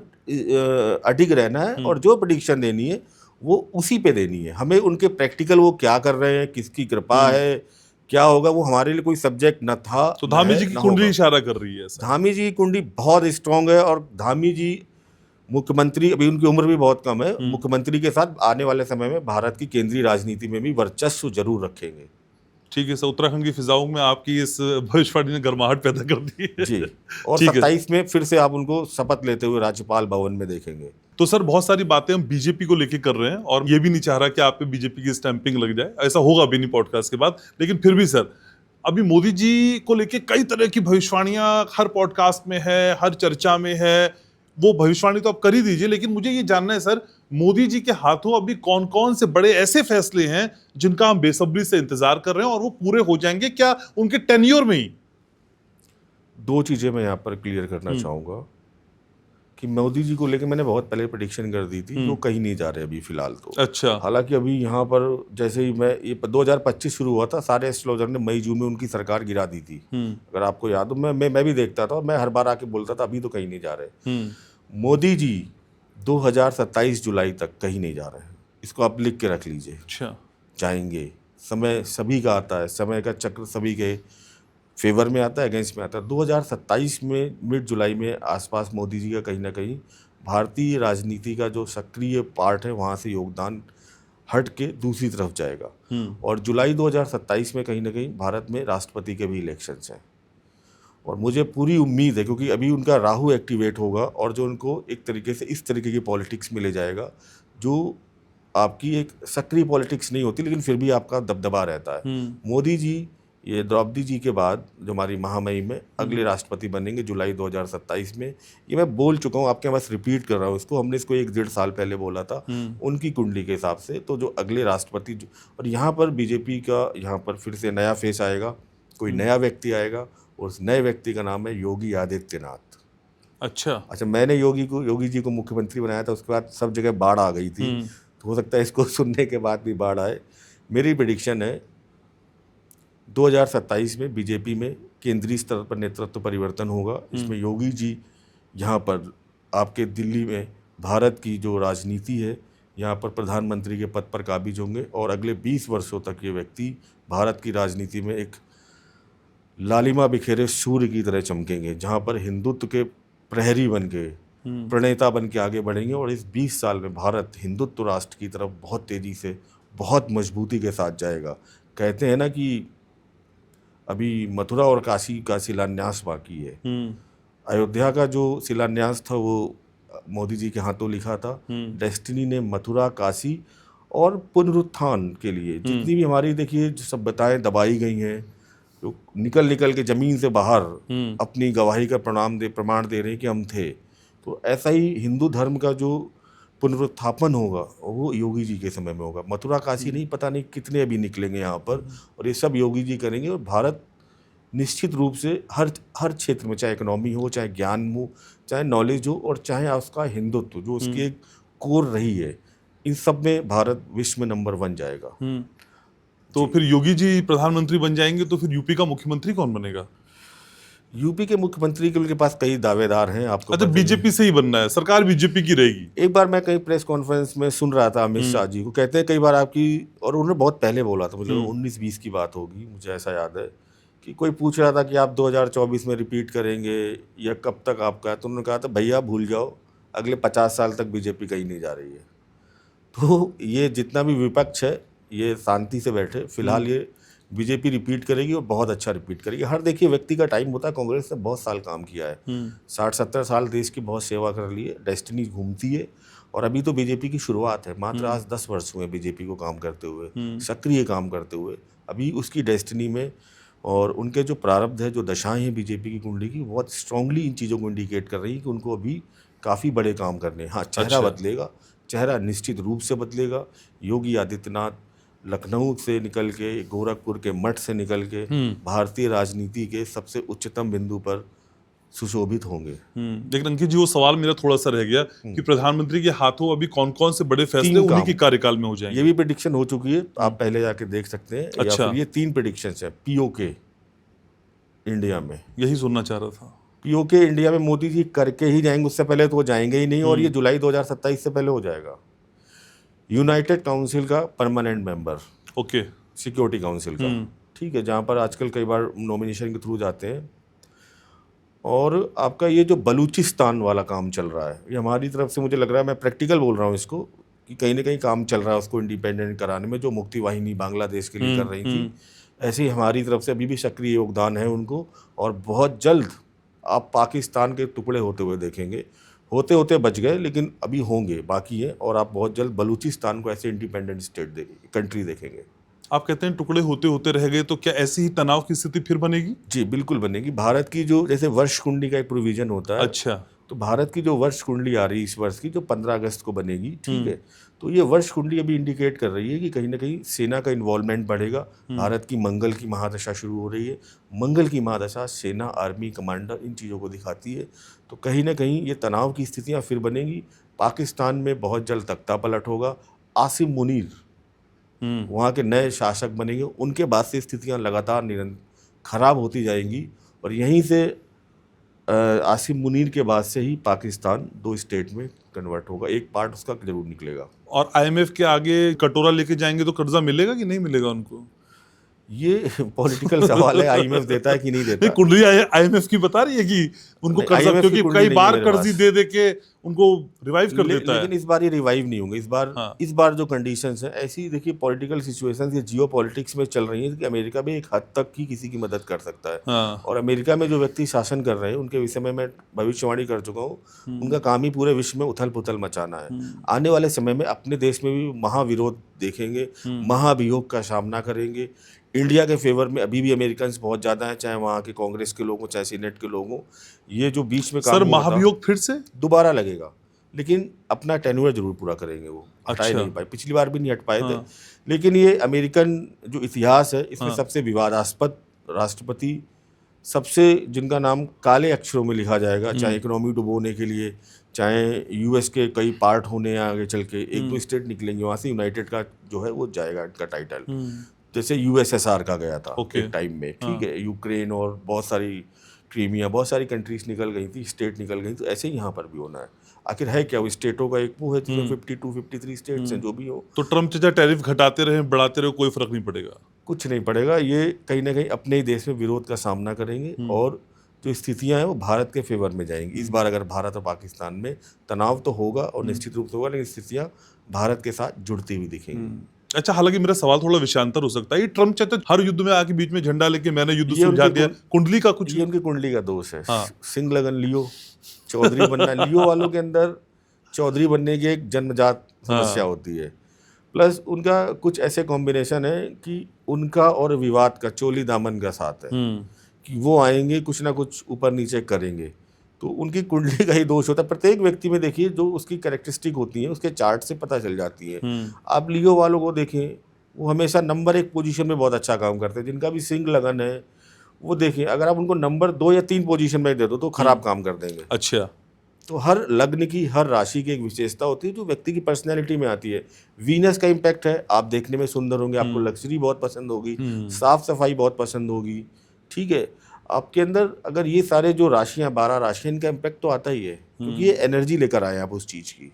अडिग रहना है और जो प्रेडिक्शन देनी है वो उसी पे देनी है। हमें उनके प्रैक्टिकल वो क्या कर रहे हैं, किसकी कृपा है, क्या होगा, वो हमारे लिए कोई सब्जेक्ट न था। तो धामी जी की कुंडली इशारा कर रही है ऐसा? धामी जी की कुंडली बहुत स्ट्रांग है और धामी जी मुख्यमंत्री, अभी उनकी उम्र भी बहुत कम है, मुख्यमंत्री के साथ आने वाले समय में भारत की केंद्रीय राजनीति में भी वर्चस्व जरूर रखेंगे। ठीक है सर, उत्तराखंड की फिजाओं में आपकी इस भविष्यवाणी ने गर्माहट पैदा कर दी है जी। और 27 में फिर से आप उनको शपथ लेते हुए राज्यपाल भवन में देखेंगे। तो सर बहुत सारी बातें हम बीजेपी को लेके कर रहे हैं और ये भी नहीं चाह रहा कि आप पे बीजेपी की स्टैंपिंग लग जाए, ऐसा होगा भी नहीं पॉडकास्ट के बाद। लेकिन फिर भी सर, अभी मोदी जी को लेके कई तरह की भविष्यवाणियां हर पॉडकास्ट में है, हर चर्चा में है। वो भविष्यवाणी तो आप कर ही दीजिए, लेकिन मुझे ये जानना है सर, मोदी जी के हाथों अभी कौन कौन से बड़े ऐसे फैसले हैं जिनका हम बेसब्री से इंतजार कर रहे हैं और वो पूरे हो जाएंगे क्या उनके टेन्योर में ही? 2 चीजें मैं यहाँ पर क्लियर करना चाहूंगा कि मोदी जी को लेकर मैंने बहुत पहले प्रेडिक्शन कर दी थी, जो कहीं नहीं जा रहे अभी फिलहाल तो। अच्छा। हालांकि अभी यहाँ पर जैसे ही मैं ये 2025 शुरू हुआ था, सारे एस्ट्रोलॉजर ने मई जून में उनकी सरकार गिरा दी थी। अगर आपको याद हो, मैं भी देखता था और मैं हर बार आके बोलता था अभी तो कहीं नहीं जा रहे। मोदी जी 2027 जुलाई तक कहीं नहीं जा रहे हैं, इसको आप लिख के रख लीजिए। अच्छा। जाएंगे। समय सभी का आता है, समय का चक्र सभी के फेवर में आता है, अगेंस्ट में आता है। 2027 में मिड जुलाई में आसपास मोदी जी का कहीं ना कहीं भारतीय राजनीति का जो सक्रिय पार्ट है वहाँ से योगदान हट के दूसरी तरफ जाएगा। और जुलाई 2027 में कहीं ना कहीं भारत में राष्ट्रपति के भी इलेक्शंस हैं और मुझे पूरी उम्मीद है, क्योंकि अभी उनका राहु एक्टिवेट होगा और जो उनको एक तरीके से इस तरीके की पॉलिटिक्स में ले जाएगा जो आपकी एक सक्रिय पॉलिटिक्स नहीं होती लेकिन फिर भी आपका दबदबा रहता है। मोदी जी ये द्रौपदी जी के बाद जो हमारी महामहिम में अगले राष्ट्रपति बनेंगे जुलाई 2027 में। ये मैं बोल चुका हूँ, आपके बस रिपीट कर रहा हूँ इसको, हमने इसको 1-1.5 साल पहले बोला था उनकी कुंडली के हिसाब से। तो जो अगले राष्ट्रपति और यहाँ पर बीजेपी का यहाँ पर फिर से नया फेस आएगा, कोई नया व्यक्ति आएगा और उस नए व्यक्ति का नाम है योगी आदित्यनाथ। अच्छा, मैंने योगी जी को मुख्यमंत्री बनाया था, उसके बाद सब जगह बाढ़ आ गई थी, तो हो सकता है इसको सुनने के बाद भी बाढ़ आए। मेरी प्रेडिक्शन है 2027 में बीजेपी में केंद्रीय स्तर पर नेतृत्व परिवर्तन होगा। इसमें योगी जी यहाँ पर आपके दिल्ली में भारत की जो राजनीति है यहाँ पर प्रधानमंत्री के पद पर काबिज होंगे और अगले 20 वर्षों तक ये व्यक्ति भारत की राजनीति में एक लालिमा बिखेरे सूर्य की तरह चमकेंगे, जहाँ पर हिंदुत्व के प्रहरी बन के प्रणेता बन के आगे बढ़ेंगे। और इस 20 साल में भारत हिंदुत्व राष्ट्र की तरफ बहुत तेज़ी से, बहुत मजबूती के साथ जाएगा। कहते हैं ना कि अभी मथुरा और काशी का शिलान्यास बाकी है। अयोध्या का जो शिलान्यास था वो मोदी जी के हाथों लिखा था। डेस्टिनी ने मथुरा, काशी और पुनरुत्थान के लिए जितनी भी हमारी देखिए जो सभ्यताएं दबाई गई हैं, जो निकल के ज़मीन से बाहर अपनी गवाही का प्रमाण दे रहे हैं कि हम थे, तो ऐसा ही हिंदू धर्म का जो पुनरुत्थापन होगा वो योगी जी के समय में होगा। मथुरा काशी नहीं, पता नहीं कितने अभी निकलेंगे यहाँ पर, और ये सब योगी जी करेंगे। और भारत निश्चित रूप से हर क्षेत्र में, चाहे इकोनॉमी हो, चाहे ज्ञान हो, चाहे नॉलेज हो, और चाहे उसका हिंदुत्व जो उसकी एक कोर रही है, इन सब में भारत विश्व में नंबर 1 जाएगा। तो फिर योगी जी प्रधानमंत्री बन जाएंगे तो फिर यूपी का मुख्यमंत्री कौन बनेगा? यूपी के मुख्यमंत्री के उनके पास कई दावेदार हैं, आपको अच्छा, पता ही है। बीजेपी से ही बनना है, सरकार बीजेपी की रहेगी। एक बार मैं कहीं प्रेस कॉन्फ्रेंस में सुन रहा था अमित शाह जी को, कहते हैं कई बार आपकी, और उन्होंने बहुत पहले बोला था, मुझे 19-20 की बात होगी, मुझे ऐसा याद है, कि कोई पूछ रहा था कि आप 2024 में रिपीट करेंगे या कब तक आपका, तो उन्होंने कहा था भैया भूल जाओ, अगले 50 साल तक बीजेपी कहीं नहीं जा रही है। तो ये जितना भी विपक्ष है ये शांति से बैठे, फिलहाल ये बीजेपी रिपीट करेगी और बहुत अच्छा रिपीट करेगी। हर देखिए व्यक्ति का टाइम होता है, कांग्रेस ने बहुत साल काम किया है, 60-70 साल देश की बहुत सेवा कर ली है, डेस्टिनी घूमती है, और अभी तो बीजेपी की शुरुआत है, मात्र आज 10 वर्ष हुए बीजेपी को काम करते हुए, सक्रिय काम करते हुए। अभी उसकी डेस्टिनी में और उनके जो प्रारब्ध है, जो दशाएं हैं बीजेपी की कुंडली की, बहुत स्ट्रांगली इन चीज़ों को इंडिकेट कर रही है कि उनको अभी काफ़ी बड़े काम करने हैं। हाँ, चेहरा बदलेगा, चेहरा निश्चित रूप से बदलेगा। योगी आदित्यनाथ लखनऊ से निकल के, गोरखपुर के मठ से निकल के भारतीय राजनीति के सबसे उच्चतम बिंदु पर सुशोभित होंगे। लेकिन अंकित जी, वो सवाल मेरा थोड़ा सा रह गया कि प्रधानमंत्री के हाथों अभी कौन कौन से बड़े फैसले उन्हीं के कार्यकाल में हो जाएंगे। ये भी प्रेडिक्शन हो चुकी है, आप पहले जाके देख सकते हैं। अच्छा। या फिर ये 3 प्रेडिक्शंस हैं पीओके इंडिया में। यही सुनना चाह रहा था। पीओके इंडिया में मोदी जी करके ही जाएंगे, उससे पहले तो वो जाएंगे ही नहीं, और ये जुलाई 2027 से पहले हो जाएगा। यूनाइटेड काउंसिल का permanent member, okay, security council का, ठीक है, जहाँ पर आजकल कई बार नॉमिनेशन के थ्रू जाते हैं। और आपका ये जो बलूचिस्तान वाला काम चल रहा है, ये हमारी तरफ से, मुझे लग रहा है, मैं प्रैक्टिकल बोल रहा हूँ इसको, कि कहीं ना कहीं काम चल रहा है उसको इंडिपेंडेंट कराने में, जो मुक्ति वाहिनी बांग्लादेश के लिए कर रही थी। ऐसे ही हमारी तरफ से अभी भी सक्रिय योगदान है उनको, और बहुत जल्द आप पाकिस्तान के टुकड़े होते हुए देखेंगे। होते होते बच गए, लेकिन अभी होंगे, बाकी है, और आप बहुत जल्द बलूचिस्तान को ऐसे इंडिपेंडेंट स्टेट देखेंगे, कंट्री देखेंगे। आप कहते हैं टुकड़े होते होते रह गए, तो क्या ऐसी ही तनाव की स्थिति फिर बनेगी? जी बिल्कुल बनेगी। भारत की जो, जैसे वर्ष कुंडली का एक प्रोविजन होता है, अच्छा, तो भारत की जो वर्ष कुंडली आ रही है इस वर्ष की, जो 15 अगस्त को बनेगी, ठीक है, तो ये वर्ष कुंडली अभी इंडिकेट कर रही है कि कहीं ना कहीं सेना का इन्वॉल्वमेंट बढ़ेगा। भारत की मंगल की महादशा शुरू हो रही है। मंगल की महादशा सेना, आर्मी, कमांडर, इन चीज़ों को दिखाती है। तो कहीं ना कहीं ये तनाव की स्थितियाँ फिर बनेंगी। पाकिस्तान में बहुत जल्द तख्ता पलट होगा। आसिम मुनीर वहाँ के नए शासक बनेंगे, उनके बाद से स्थितियाँ लगातार खराब होती जाएंगी, और यहीं से आसिम मुनीर के बाद से ही पाकिस्तान 2 स्टेट में कन्वर्ट होगा, एक पार्ट उसका जरूर निकलेगा। और आईएमएफ के आगे कटोरा लेके जाएंगे तो कर्जा मिलेगा कि नहीं मिलेगा उनको? ये पॉलिटिकल सवाल है, आईएमएफ देता है कि नहीं देता। नहीं, कुंडली आईएमएफ की बता रही है कि उनको कर्जा, IMF की क्योंकि कुंडली कई नहीं बार है मेरे कर्जी पास। दे दे के उनको रिवाइव कर देता है। लेकिन इस बार ये रिवाइव नहीं होंगे। इस बार जो कंडीशंस हैं, ऐसी देखिए पॉलिटिकल सिचुएशंस ये जियो पॉलिटिक्स में चल रही है कि अमेरिका भी एक हद तक ही किसी की मदद कर सकता है। और अमेरिका में जो व्यक्ति शासन कर रहे हैं, उनके विषय में मैं भविष्यवाणी कर चुका हूँ। उनका काम ही पूरे विश्व में उथल पुथल मचाना है। आने वाले समय में अपने देश में भी महाविरोध देखेंगे, महाभियोग का सामना करेंगे। इंडिया के फेवर में अभी भी अमेरिकन बहुत ज़्यादा हैं, चाहे वहाँ के कांग्रेस के लोग हों, चाहे सीनेट के लोग हों। ये जो बीच में काम सर, महाभियोग फिर से दोबारा लगेगा, लेकिन अपना टेन्योर जरूर पूरा करेंगे। वो हटाए नहीं पाए, पिछली बार भी नहीं हट पाए थे। लेकिन ये अमेरिकन जो इतिहास है, इसमें सबसे विवादास्पद राष्ट्रपति, सबसे जिनका नाम काले अक्षरों में लिखा जाएगा, चाहे इकोनॉमी डुबोने के लिए, चाहे यूएस के कई पार्ट होने आगे चल के 1-2 स्टेट निकलेंगे वहाँ से, यूनाइटेड का जो है वो जाएगा इनका टाइटल। जैसे यूएसएसआर का गया था एक टाइम में, ठीक है, यूक्रेन और बहुत सारी क्रीमिया, बहुत सारी कंट्रीज निकल गई थी, स्टेट निकल गई। तो ऐसे ही यहाँ पर भी होना है। आखिर है क्या, वो स्टेटों का एक वो है, 52-53 स्टेट्स हैं, जो भी हो। तो ट्रम्प चाहे टैरिफ घटाते रहे, बढ़ाते रहे, कोई फर्क नहीं पड़ेगा? कुछ नहीं पड़ेगा। ये कहीं ना कहीं अपने ही देश में विरोध का सामना करेंगे, और जो स्थितियां हैं वो भारत के फेवर में जाएंगी। इस बार अगर भारत और पाकिस्तान में तनाव तो होगा, और निश्चित रूप से होगा, लेकिन स्थितियां भारत के साथ जुड़ती हुई दिखेंगी। अच्छा, हालांकि मेरा सवाल थोड़ा विषयांतर हो सकता है। ये ट्रम्प चाहते हर युद्ध में आके बीच में झंडा लेके मैंने युद्ध सुलझा दिया, कुंडली का कुछ? ये उनकी कुंडली का दोष है। सिंह लगन लियो, चौधरी बनना। लियो वालों के अंदर चौधरी बनने की एक जन्मजात समस्या होती है। प्लस उनका कुछ ऐसे कॉम्बिनेशन है कि उनका और विवाद का, चोली दामन का साथ है, कि वो आएंगे कुछ ना कुछ ऊपर नीचे करेंगे। तो उनकी कुंडली का ही दोष होता है। प्रत्येक व्यक्ति में देखिए जो उसकी कैरेक्टरिस्टिक होती है, उसके चार्ट से पता चल जाती है। आप लियो वालों को देखें, वो हमेशा नंबर 1 पोजीशन में बहुत अच्छा काम करते हैं। जिनका भी सिंह लगन है, वो देखें, अगर आप उनको नंबर 2 या 3 पोजीशन में दे दो तो खराब काम कर देंगे। अच्छा, तो हर लग्न की, हर राशि की एक विशेषता होती है जो व्यक्ति की पर्सनैलिटी में आती है। वीनस का इम्पैक्ट है, आप देखने में सुंदर होंगे, आपको लग्जरी बहुत पसंद होगी, साफ सफाई बहुत पसंद होगी, ठीक है। आपके अंदर अगर ये सारे जो राशियां 12 राशियां, इनका इम्पैक्ट तो आता ही है, क्योंकि ये एनर्जी लेकर आए आप उस चीज़ की।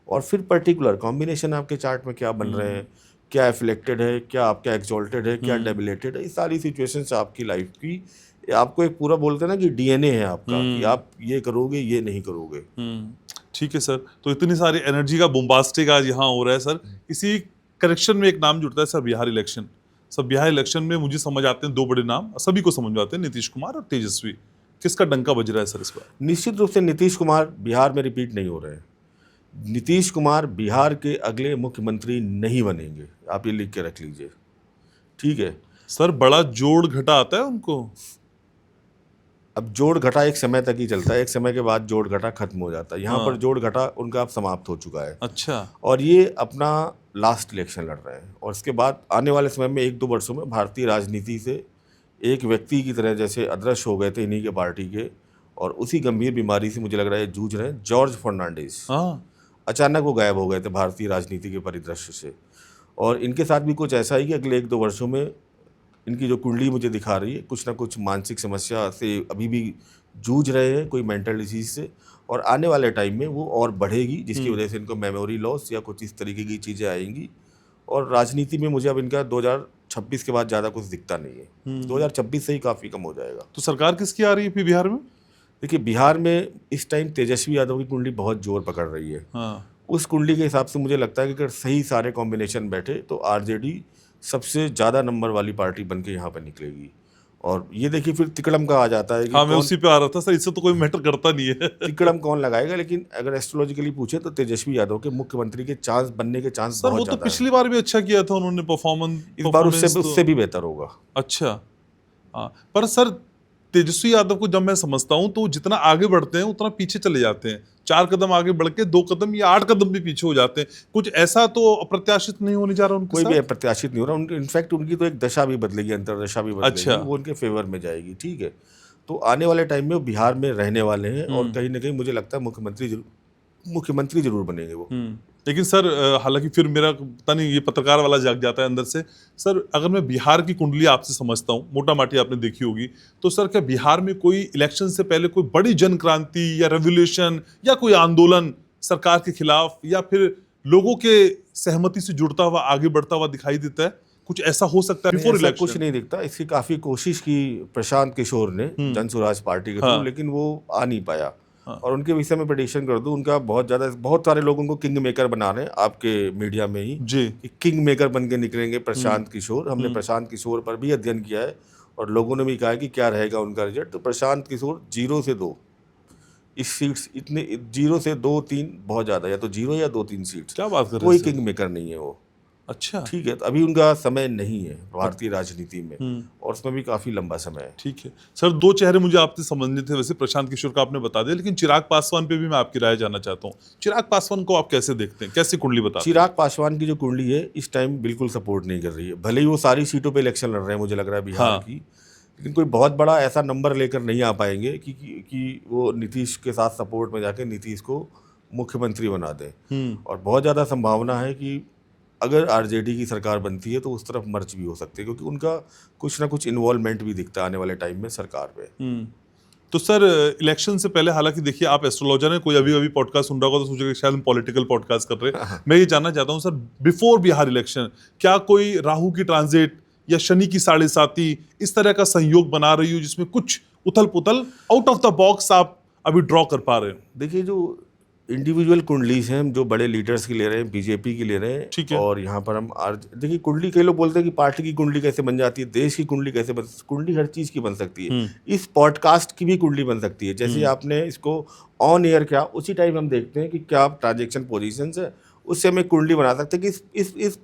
और फिर पर्टिकुलर कॉम्बिनेशन आपके चार्ट में क्या बन रहे हैं, क्या एफ्लेक्टेड है, क्या आपका एक्सॉल्टेड है, क्या डेबिलेटेड है, ये सारी सिचुएशंस आपकी लाइफ की, आपको एक पूरा बोलते हैं ना कि डीएनए है आपका, कि आप ये करोगे, ये नहीं करोगे। ठीक है सर। तो इतनी सारी एनर्जी का बोम्बास्टिक आज यहाँ हो रहा है सर। इसी करेक्शन में एक नाम जुड़ता है sir, Bihar election. Sir Bihar election में मुझे समझ आते हैं दो बड़े नाम, सभी को समझ में आते हैं, नीतीश कुमार और तेजस्वी। किसका डंका बज रहा है सर इस बार? निश्चित रूप से नीतीश कुमार बिहार में रिपीट नहीं हो रहे हैं। नीतीश कुमार बिहार के अगले मुख्यमंत्री नहीं बनेंगे, आप ये लिख के रख लीजिए, ठीक है। सर बड़ा जोड़ घटा आता है उनको। अब जोड़ घटा एक समय तक ही चलता है, एक समय के बाद जोड़ घटा खत्म हो जाता है। यहाँ पर जोड़ घटा उनका अब समाप्त हो चुका है। अच्छा। और ये अपना लास्ट इलेक्शन लड़ रहे हैं, और इसके बाद आने वाले समय में 1-2 वर्षों में भारतीय राजनीति से एक व्यक्ति की तरह जैसे अदृश्य हो गए थे इन्हीं के पार्टी के, और उसी गंभीर बीमारी से मुझे लग रहा है जूझ रहे हैं जॉर्ज फर्नांडिस। अचानक वो गायब हो गए थे भारतीय राजनीति के परिदृश्य से। और इनके साथ भी कुछ ऐसा ही कि अगले 1-2 वर्षों में इनकी जो कुंडली मुझे दिखा रही है, कुछ ना कुछ मानसिक समस्या से अभी भी जूझ रहे हैं, कोई मेंटल डिजीज से, और आने वाले टाइम में वो और बढ़ेगी, जिसकी वजह से इनको मेमोरी लॉस या कुछ इस तरीके की चीज़ें आएंगी। और राजनीति में मुझे अब इनका 2026 के बाद ज़्यादा कुछ दिखता नहीं है। 2026 से ही काफ़ी कम हो जाएगा। तो सरकार किसकी आ रही है फिर बिहार में? देखिए, बिहार में इस टाइम तेजस्वी यादव की कुंडली बहुत जोर पकड़ रही है। उस कुंडली के हिसाब से मुझे लगता है कि अगर सही सारे कॉम्बिनेशन बैठे तो आरजेडी सबसे ज़्यादा नंबर वाली पार्टी बन के यहाँ पर निकलेगी। और ये देखिए फिर तिकड़म का आ जाता है कि हाँ, मैं उसी पे आ रहा था सर, इससे तो कोई मैटर करता नहीं है। तिकड़म कौन लगाएगा, लेकिन अगर एस्ट्रोलॉजिकली पूछे तो तेजस्वी यादव के मुख्यमंत्री के चांस बनने के चांस सर बहुत वो तो ज़्यादा पिछली बार भी अच्छा किया था उन्होंने परफॉर्मेंस, इस बार उससे भी बेहतर होगा। अच्छा। हाँ, पर सर तेजस्वी यादव को जब मैं समझता हूँ तो जितना आगे बढ़ते हैं उतना पीछे चले जाते हैं। 4 कदम आगे बढ़ के 2 कदम या 8 कदम भी पीछे हो जाते हैं। कुछ ऐसा तो अप्रत्याशित नहीं होने जा रहा उनके कोई साथ? भी अप्रत्याशित नहीं हो रहा। इनफैक्ट उनकी तो एक दशा भी बदलेगी, अंतरदशा भी बदलेगी। अच्छा। वो उनके फेवर में जाएगी, ठीक है। तो आने वाले टाइम में वो बिहार में रहने वाले हैं, और कहीं ना कहीं मुझे लगता है मुख्यमंत्री जरूर बनेंगे वो। लेकिन सर हालांकि फिर मेरा पता नहीं, ये पत्रकार वाला जाग जाता है अंदर से। सर अगर मैं बिहार की कुंडली आपसे समझता हूँ, मोटा माटी आपने देखी होगी, तो सर क्या बिहार में कोई इलेक्शन से पहले कोई बड़ी जन क्रांति या रेवोल्यूशन या कोई आंदोलन सरकार के खिलाफ या फिर लोगों के सहमति से जुड़ता हुआ आगे बढ़ता हुआ दिखाई देता है? कुछ ऐसा हो सकता है बिफोर ऐसा इलेक्शन? कुछ नहीं दिखता। इसकी काफी कोशिश की प्रशांत किशोर ने जन स्वराज पार्टी के थ्रू, लेकिन वो आ नहीं पाया। और उनके विषय में प्रेडिक्शन कर दूं, उनका बहुत सारे लोगों को किंग मेकर बना रहे हैं आपके मीडिया में ही जी, कि किंग मेकर बन के निकलेंगे प्रशांत किशोर। हमने प्रशांत किशोर पर भी अध्ययन किया है, और लोगों ने भी कहा है कि क्या रहेगा उनका रिजल्ट। तो प्रशांत किशोर 0 से 2 इस सीट्स, इतने 0 से 2-3 बहुत ज़्यादा, या तो 0 या 2-3 सीट्स। क्या बात कर रहे हैं कोई सर? किंग मेकर नहीं है वो। अच्छा, ठीक है, तो अभी उनका समय नहीं है भारतीय राजनीति में, और उसमें भी काफी लंबा समय है। ठीक है सर। 2 चेहरे मुझे आपसे समझने थे, वैसे प्रशांत किशोर का आपने बता दिया, लेकिन चिराग पासवान पे भी मैं आपकी राय जानना चाहता हूँ। चिराग पासवान को आप कैसे देखते हैं, कैसी कुंडली बताते हैं? चिराग पासवान की जो कुंडली है इस टाइम बिल्कुल सपोर्ट नहीं कर रही है। भले ही वो सारी सीटों पे इलेक्शन लड़ रहे हैं, मुझे लग रहा है बिहार की, लेकिन कोई बहुत बड़ा ऐसा नंबर लेकर नहीं आ पाएंगे कि वो नीतीश के साथ सपोर्ट में जाके नीतीश को मुख्यमंत्री बना दें। और बहुत ज़्यादा संभावना है कि अगर आरजेडी की सरकार बनती है तो उस तरफ मर्ज भी हो सकती है, क्योंकि उनका कुछ ना कुछ इन्वॉल्वमेंट भी दिखता है आने वाले टाइम में सरकार में। तो सर इलेक्शन से पहले, हालांकि देखिए आप एस्ट्रोलॉजर हैं, कोई अभी पॉडकास्ट सुन रहा होगा तो सोचेगा शायद हम पॉलिटिकल पॉडकास्ट कर रहे हैं। मैं ये जानना चाहता हूँ सर, बिफोर बिहार इलेक्शन क्या कोई राहु की ट्रांजिट या शनि की 7.5 इस तरह का संयोग बना रही हो जिसमें कुछ उथल पुथल आउट ऑफ द बॉक्स आप अभी ड्रॉ कर पा रहे हो? देखिए, जो इंडिविजुअल कुंडलीज हैं, हम जो बड़े लीडर्स की ले रहे हैं, बीजेपी की ले रहे हैं, ठीक है। और यहाँ पर हम देखिए कुंडली, कई लोग बोलते हैं कि पार्टी की कुंडली कैसे बन जाती है, देश की कुंडली कैसे बन, कुंडली हर चीज़ की बन सकती है। इस पॉडकास्ट की भी कुंडली बन सकती है। जैसे आपने इसको ऑन एयर किया, उसी टाइम हम देखते हैं कि क्या ट्रांजेक्शन पोजीशंस है, उससे हम एक कुंडली बना सकते हैं कि इस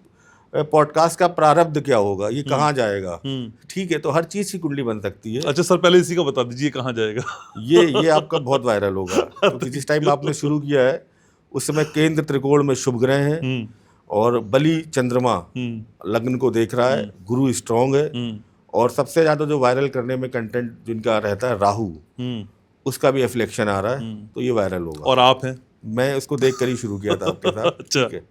पॉडकास्ट का प्रारब्ध क्या होगा, ये कहाँ जाएगा। ठीक है, तो हर चीज़ की कुंडली बन सकती है। अच्छा सर, पहले इसी का बता दीजिए कहाँ जाएगा। ये आपका बहुत वायरल होगा, क्योंकि जिस टाइम आपने शुरू किया है उस समय केंद्र त्रिकोण में शुभ ग्रह हैं, और बलि चंद्रमा लग्न को देख रहा है, गुरु स्ट्रांग है, और सबसे ज़्यादा जो वायरल करने में कंटेंट जिनका रहता है राहु, उसका भी रिफ्लेक्शन आ रहा है, तो ये वायरल होगा। और आप हैं? मैं उसको देख कर ही शुरू किया था आपके साथ। अच्छा। ठीक है।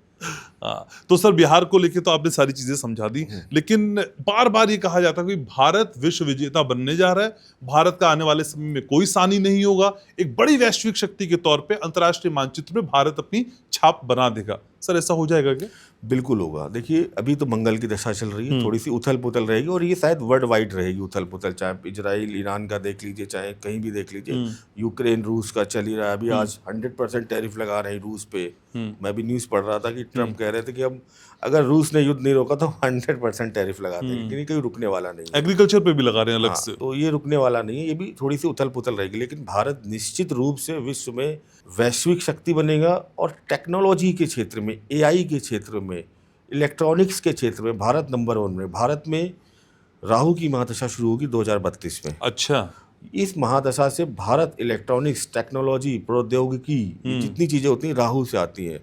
हाँ, तो सर बिहार को लेके तो आपने सारी चीजें समझा दी, लेकिन बार बार ये कहा जाता है कि भारत विश्व विजेता बनने जा रहा है, भारत का आने वाले समय में कोई सानी नहीं होगा, एक बड़ी वैश्विक शक्ति के तौर पे अंतर्राष्ट्रीय मानचित्र में भारत अपनी छाप बना देगा। सर ऐसा हो जाएगा क्या? बिल्कुल होगा। देखिए अभी तो मंगल की दशा चल रही है, थोड़ी सी उथल पुथल रहेगी और ये शायद वर्ल्ड वाइड रहेगी उथल पुथल, चाहे इजराइल ईरान का देख लीजिए, चाहे कहीं भी देख लीजिए, यूक्रेन रूस का चल ही रहा है। अभी आज 100% टैरिफ लगा रहे हैं रूस पे। मैं भी न्यूज़ पढ़ रहा था कि ट्रम्प कह रहे थे कि अब अगर रूस ने युद्ध नहीं रोका तो 100% टैरिफ लगा देंगे, क्योंकि कहीं रुकने वाला नहीं है। एग्रीकल्चर पे भी लगा रहे हैं अलग हाँ, से। तो ये रुकने वाला नहीं है, ये भी थोड़ी सी उथल पुथल रहेगी, लेकिन भारत निश्चित रूप से विश्व में वैश्विक शक्ति बनेगा और टेक्नोलॉजी के क्षेत्र में, एआई के क्षेत्र में, इलेक्ट्रॉनिक्स के क्षेत्र में भारत नंबर 1 में। भारत में राहु की महादशा शुरू होगी 2032 में। अच्छा, इस महादशा से भारत इलेक्ट्रॉनिक्स, टेक्नोलॉजी, प्रौद्योगिकी, जितनी चीज़ें होती हैं राहु से आती हैं।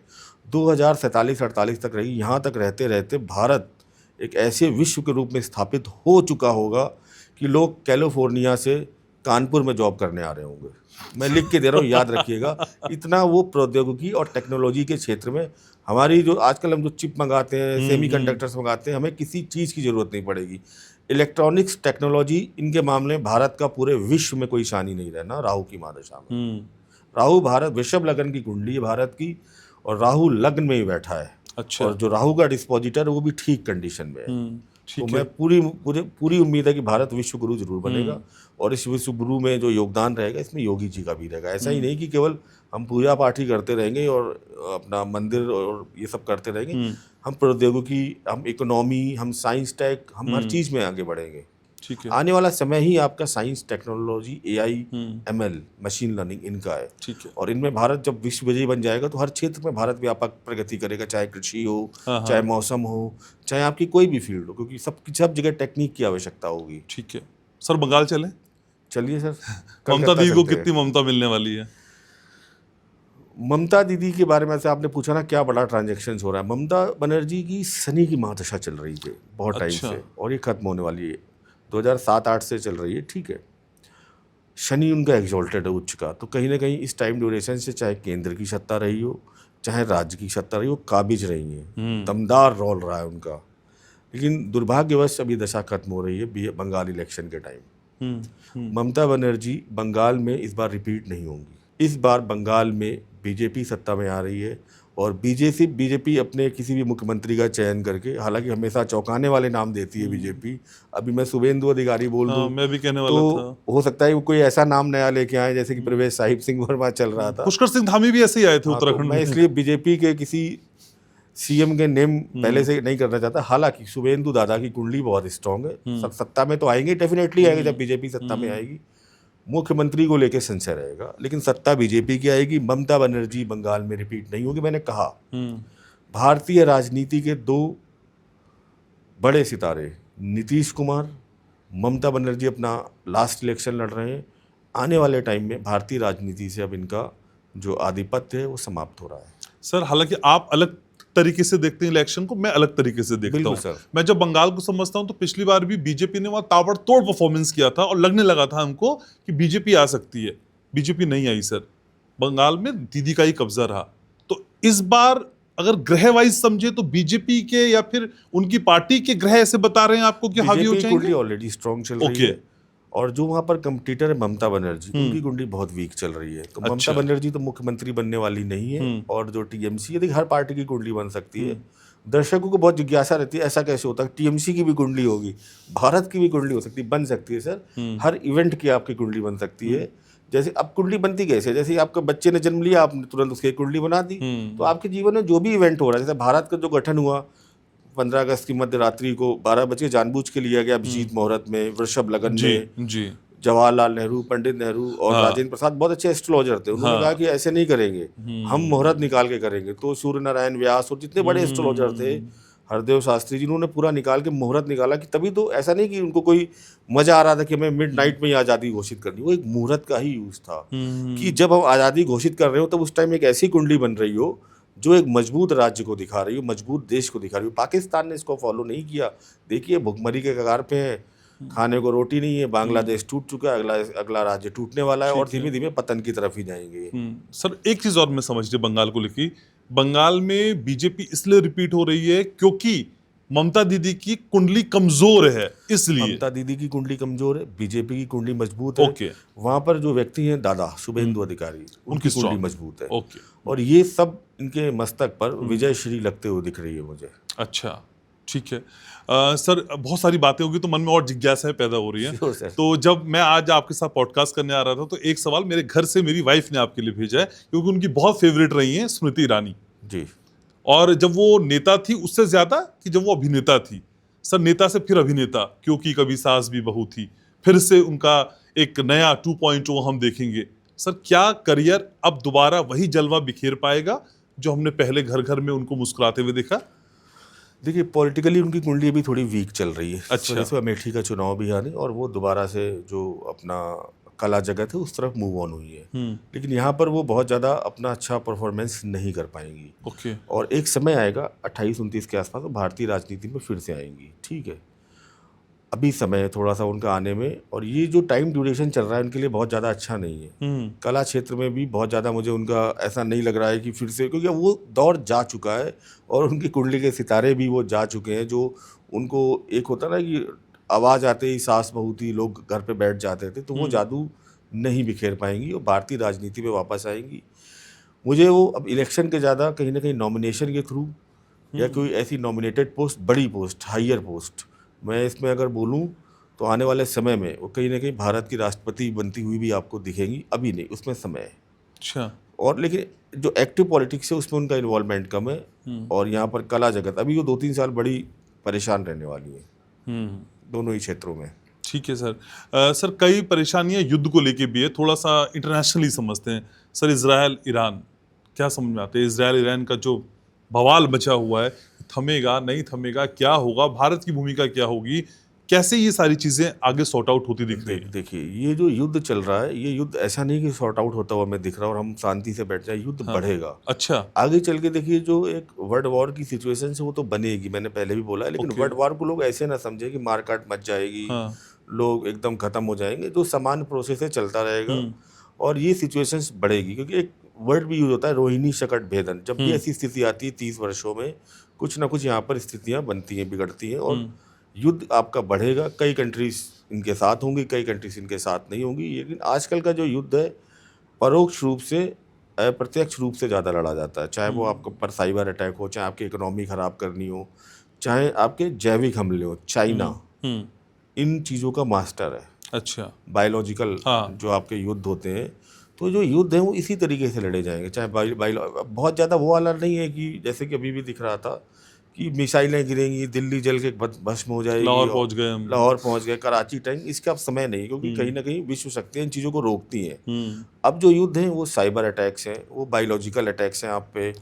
2047-48 तक रही, यहाँ तक रहते रहते भारत एक ऐसे विश्व के रूप में स्थापित हो चुका होगा कि लोग कैलिफोर्निया से कानपुर में जॉब करने आ रहे होंगे। मैं लिख के दे रहा हूँ, याद रखिएगा। इतना वो प्रौद्योगिकी और टेक्नोलॉजी के क्षेत्र में हमारी जो आजकल हम जो चिप मंगाते हैं, सेमीकंडक्टर्स मंगाते हैं, हमें किसी चीज़ की ज़रूरत नहीं पड़ेगी। इलेक्ट्रॉनिक्स, टेक्नोलॉजी, इनके मामले में भारत का पूरे विश्व में कोई शानी नहीं रहना राहु की महादशा में। राहु भारत वृषभ लग्न की कुंडली है भारत की, और राहु लग्न में ही बैठा है। अच्छा, और जो राहु का डिस्पोजिटर है वो भी ठीक कंडीशन में है। तो ठीक मैं है। पूरी उम्मीद है कि भारत विश्व गुरु जरूर बनेगा, और इस विश्व गुरु में जो योगदान रहेगा इसमें योगी जी का भी रहेगा। ऐसा ही नहीं कि केवल हम पूजा पाठ ही करते रहेंगे और अपना मंदिर और ये सब करते रहेंगे। हम प्रौद्योगिकी, हम इकोनॉमी, हम साइंस टेक, हम हर चीज़ में आगे बढ़ेंगे। ठीक है, आने वाला समय ही आपका science, technology, AI, ML, machine learning, इनका है। ठीक है। और इनमें भारत जब विश्व विजयी बन जाएगा तो हर क्षेत्र में भारत व्यापक प्रगति करेगा, चाहे कृषि हो, चाहे मौसम हो, चाहे आपकी कोई भी फील्ड हो, क्योंकि सब जगह टेक्निक की आवश्यकता होगी। ठीक है सर, बंगाल चले? चलिए सर। ममता दीदी को चलते हैं। कितनी ममता मिलने वाली है? ममता दीदी के बारे में से आपने पूछा ना, क्या बड़ा ट्रांजैक्शन हो रहा है। ममता बनर्जी की शनि की महादशा चल रही है बहुत टाइम से, और ये खत्म होने वाली है। 2007-8 से चल रही है, ठीक है। शनि उनका एग्जॉल्टेड है, उच्च का, तो कहीं ना कहीं इस टाइम ड्यूरेशन से चाहे केंद्र की सत्ता रही हो, चाहे राज्य की सत्ता रही हो, काबिज रही है, दमदार रोल रहा है उनका। लेकिन दुर्भाग्यवश अभी दशा खत्म हो रही है बंगाल इलेक्शन के टाइम। ममता बनर्जी बंगाल में इस बार रिपीट नहीं होंगी। इस बार बंगाल में बीजेपी सत्ता में आ रही है, और बीजेपी अपने किसी भी मुख्यमंत्री का चयन करके, हालांकि हमेशा चौंकाने वाले नाम देती है बीजेपी। अभी मैं शुभेंदु अधिकारी बोल दूं, मैं भी कहने वाला तो हो सकता है वो कोई ऐसा नाम नया लेके आए, जैसे कि प्रवेश साहिब सिंह वर्मा चल रहा था। पुष्कर सिंह धामी भी ऐसे ही आए थे उत्तराखंड मैं में। इसलिए बीजेपी के किसी सीएम के नेम पहले से नहीं करना चाहता। हालांकि शुभेंदु दादा की कुंडली बहुत स्ट्रांग है, सत्ता में तो आएंगे, डेफिनेटली आएंगे जब बीजेपी सत्ता में आएगी। मुख्यमंत्री को लेकर संशय रहेगा, लेकिन सत्ता बीजेपी की आएगी। ममता बनर्जी बंगाल में रिपीट नहीं होगी। मैंने कहा भारतीय राजनीति के 2 बड़े सितारे नीतीश कुमार, ममता बनर्जी अपना लास्ट इलेक्शन लड़ रहे हैं। आने वाले टाइम में भारतीय राजनीति से अब इनका जो आधिपत्य है वो समाप्त हो रहा है। सर हालांकि आप अलग तरीके से देखते हैं इलेक्शन को, मैं अलग तरीके से देखता हूं। सर, मैं जब बंगाल को समझता हूं तो पिछली बार भी बीजेपी ने वहां ताबड़तोड़ परफॉर्मेंस किया था और लगने लगा था हमको कि बीजेपी आ सकती है। बीजेपी नहीं आई सर, बंगाल में दीदी का ही कब्जा रहा। तो इस बार अगर ग्रह वाइज समझे तो बीजेपी के या फिर उनकी पार्टी के ग्रह ऐसे बता रहे हैं आपको कि हावी हो जाएंगे। कुंडली ऑलरेडी स्ट्रांग चल रही है, और जो वहां पर कंपटीटर है ममता बनर्जी, उनकी कुंडली बहुत वीक चल रही है। तो ममता बनर्जी तो मुख्यमंत्री बनने वाली नहीं है, और जो टीएमसी है, हर पार्टी की कुंडली बन सकती है। दर्शकों को बहुत जिज्ञासा रहती है, ऐसा कैसे होता है, टीएमसी की भी कुंडली होगी, भारत की भी कुंडली हो सकती है, बन सकती है सर। हर इवेंट की आपकी कुंडली बन सकती है। जैसे अब कुंडली बनती कैसे, जैसे आपके बच्चे ने जन्म लिया, आपने तुरंत उसकी कुंडली बना दी। तो आपके जीवन में जो भी इवेंट हो रहा है, जैसे भारत का जो गठन हुआ 15 अगस्त की मध्य रात्रि को 12 बजे जानबूझ के लिया गया, अभिजीत मुहूर्त में, वृषभ लगन में। जी, जवाहरलाल नेहरू, पंडित नेहरू और राजेंद्र प्रसाद बहुत अच्छे एस्ट्रोलॉजर थे। उन्होंने कहा कि ऐसे नहीं करेंगे, हम मुहूर्त निकाल के करेंगे। तो सूर्य नारायण व्यास और जितने बड़े एस्ट्रोलॉजर थे, हरदेव शास्त्री जी, उन्होंने पूरा निकाल के मुहूर्त निकाला। कि तभी तो ऐसा नहीं कि उनको कोई मजा आ रहा था कि हमें मिडनाइट में ही आज़ादी घोषित करनी, वो एक मुहूर्त का ही यूज था कि जब हम आज़ादी घोषित कर रहे हो तब उस टाइम एक ऐसी कुंडली बन रही हो जो एक मजबूत राज्य को दिखा रही हो, मजबूत देश को दिखा रही हो। पाकिस्तान ने इसको फॉलो नहीं किया। देखिए भुखमरी के कगार पे है, खाने को रोटी नहीं है, बांग्लादेश टूट चुका है, अगला राज्य टूटने वाला है, और धीमे धीमे पतन की तरफ ही जाएंगे। सर एक चीज और मैं समझ रही बंगाल को लेकर, बंगाल में बीजेपी इसलिए रिपीट हो रही है क्योंकि ममता दीदी की कुंडली कमजोर है, इसलिए। ममता दीदी की कुंडली कमजोर है, बीजेपी की कुंडली मजबूत है। ओके। वहां पर जो व्यक्ति हैं दादा शुभेंदु अधिकारी, उनकी कुंडली strong। मजबूत है। ओके। और ये सब इनके मस्तक पर विजय श्री लगते हुए दिख रही है मुझे। अच्छा, ठीक है। सर, बहुत सारी बातें होगी तो मन में और जिज्ञासाएं पैदा हो रही हैं। Sure, sir। तो जब मैं आज आपके साथ पॉडकास्ट करने आ रहा था तो एक सवाल मेरे घर से मेरी वाइफ ने आपके लिए भेजा है, क्योंकि उनकी बहुत फेवरेट रही हैं स्मृति ईरानी। जी। और जब वो नेता थी उससे ज्यादा कि जब वो अभिनेता थी। सर, नेता से फिर अभिनेता, क्योंकि कभी सास भी बहू थी, फिर से उनका एक नया 2.0 हम देखेंगे। सर, क्या करियर अब दोबारा वही जलवा बिखेर पाएगा जो हमने पहले घर घर में उनको मुस्कुराते हुए देखा? देखिए, पॉलिटिकली उनकी कुंडली अभी थोड़ी वीक चल रही है। अच्छा। इस अमेठी का चुनाव भी आने और वो दोबारा से जो अपना कला जगत है उस तरफ मूव ऑन हुई है। लेकिन यहाँ पर वो बहुत ज़्यादा अपना अच्छा परफॉर्मेंस नहीं कर पाएंगी। ओके। और एक समय आएगा 28-29 के आसपास, वो भारतीय राजनीति में फिर से आएंगी। ठीक है, अभी समय है थोड़ा सा उनका आने में, और ये जो टाइम ड्यूरेशन चल रहा है उनके लिए बहुत ज़्यादा अच्छा नहीं है। कला क्षेत्र में भी बहुत ज़्यादा मुझे उनका ऐसा नहीं लग रहा है कि फिर से, क्योंकि वो दौर जा चुका है और उनकी कुंडली के सितारे भी वो जा चुके हैं। जो उनको एक होता ना कि आवाज़ आते ही सास बहू थी, लोग घर पे बैठ जाते थे, तो वो जादू नहीं बिखेर पाएंगी और भारतीय राजनीति में वापस आएंगी। मुझे वो अब इलेक्शन के ज़्यादा कहीं ना कहीं नॉमिनेशन के थ्रू या कोई ऐसी नॉमिनेटेड पोस्ट, बड़ी पोस्ट, हायर पोस्ट, मैं इसमें अगर बोलूं तो आने वाले समय में वो कहीं ना कहीं भारत की राष्ट्रपति बनती हुई भी आपको दिखेंगी। अभी नहीं, उसमें समय है। अच्छा। और लेकिन जो एक्टिव पॉलिटिक्स है उसमें उनका इन्वॉल्वमेंट कम है। और यहाँ पर कला जगत अभी वो 2-3 साल बड़ी परेशान रहने वाली है दोनों ही क्षेत्रों में। ठीक है सर। सर, कई परेशानियां युद्ध को लेके भी है, थोड़ा सा इंटरनेशनली समझते हैं। सर, इजराइल ईरान, क्या समझ में आता है? इजराइल ईरान का जो बवाल मचा हुआ है, थमेगा नहीं थमेगा, क्या होगा, भारत की भूमिका क्या होगी, कैसे ये सारी चीजें आगे सॉर्ट आउट होती दिख रही है? देखिए, ये जो युद्ध चल रहा है, ये युद्ध ऐसा नहीं कि सॉर्ट आउट होता हुआ हमें दिख रहा है और हम शांति से बैठ जाए। युद्ध बढ़ेगा। अच्छा। आगे चल के देखिए, जो एक वर्ल्ड वॉर की सिचुएशन है वो तो बनेगी, मैंने पहले भी बोला है। लेकिन वर्ल्ड वॉर को लोग ऐसे ना समझे कि मारकाट मच जाएगी, लोग एकदम खत्म हो जाएंगे। जो सामान्य प्रोसेस है चलता रहेगा और ये सिचुएशंस बढ़ेगी, क्योंकि एक वर्ड भी यूज होता है, रोहिणी शकट भेदन। जब भी ऐसी स्थिति आती है 30 वर्षों में कुछ ना कुछ यहाँ पर स्थितियाँ बनती हैं, बिगड़ती हैं और युद्ध आपका बढ़ेगा। कई कंट्रीज इनके साथ होंगी, कई कंट्रीज इनके साथ नहीं होंगी। लेकिन आजकल का जो युद्ध है परोक्ष रूप से, अप्रत्यक्ष रूप से ज़्यादा लड़ा जाता है। चाहे वो आपके पर साइबर अटैक हो, चाहे आपकी इकोनॉमी ख़राब करनी हो, चाहे आपके जैविक हमले हो। चाइना इन चीज़ों का मास्टर है। अच्छा। बायोलॉजिकल जो आपके युद्ध होते हैं, तो जो युद्ध हैं वो इसी तरीके से लड़े जाएंगे। चाहे बहुत ज़्यादा वो वाला नहीं है कि जैसे कि अभी भी दिख रहा था कि मिसाइलें गिरेंगी, दिल्ली जल के भस्म हो जाएगी, लाहौर पहुंच गए हम, लाहौर पहुंच गए, कराची टैंक। इसका अब समय नहीं, क्योंकि कहीं ना कहीं विश्व शक्तियाँ इन चीज़ों को रोकती हैं। अब जो युद्ध हैं वो साइबर अटैक्स हैं, वो बायोलॉजिकल अटैक्स हैं आप पे,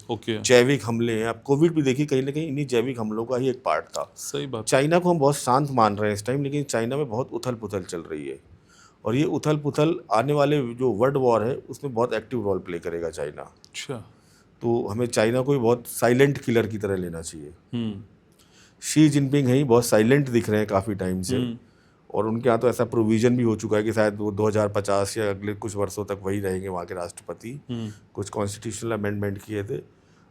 जैविक हमले हैं। आप कोविड भी देखिए, कहीं ना कहीं इन्हीं जैविक हमलों का ही एक पार्ट था। सही बात। चाइना को हम बहुत शांत मान रहे हैं इस टाइम, लेकिन चाइना में बहुत उथल पुथल चल रही है और ये उथल पुथल आने वाले जो वर्ल्ड वॉर है उसमें बहुत एक्टिव रोल प्ले करेगा चाइना। अच्छा। तो हमें चाइना को भी बहुत साइलेंट किलर की तरह लेना चाहिए। शी जिनपिंग है ही बहुत साइलेंट दिख रहे हैं काफ़ी टाइम से, और उनके यहाँ तो ऐसा प्रोविज़न भी हो चुका है कि शायद वो 2050 या अगले कुछ वर्षों तक वही रहेंगे वहाँ के राष्ट्रपति। कुछ कॉन्स्टिट्यूशनल अमेंडमेंट किए थे,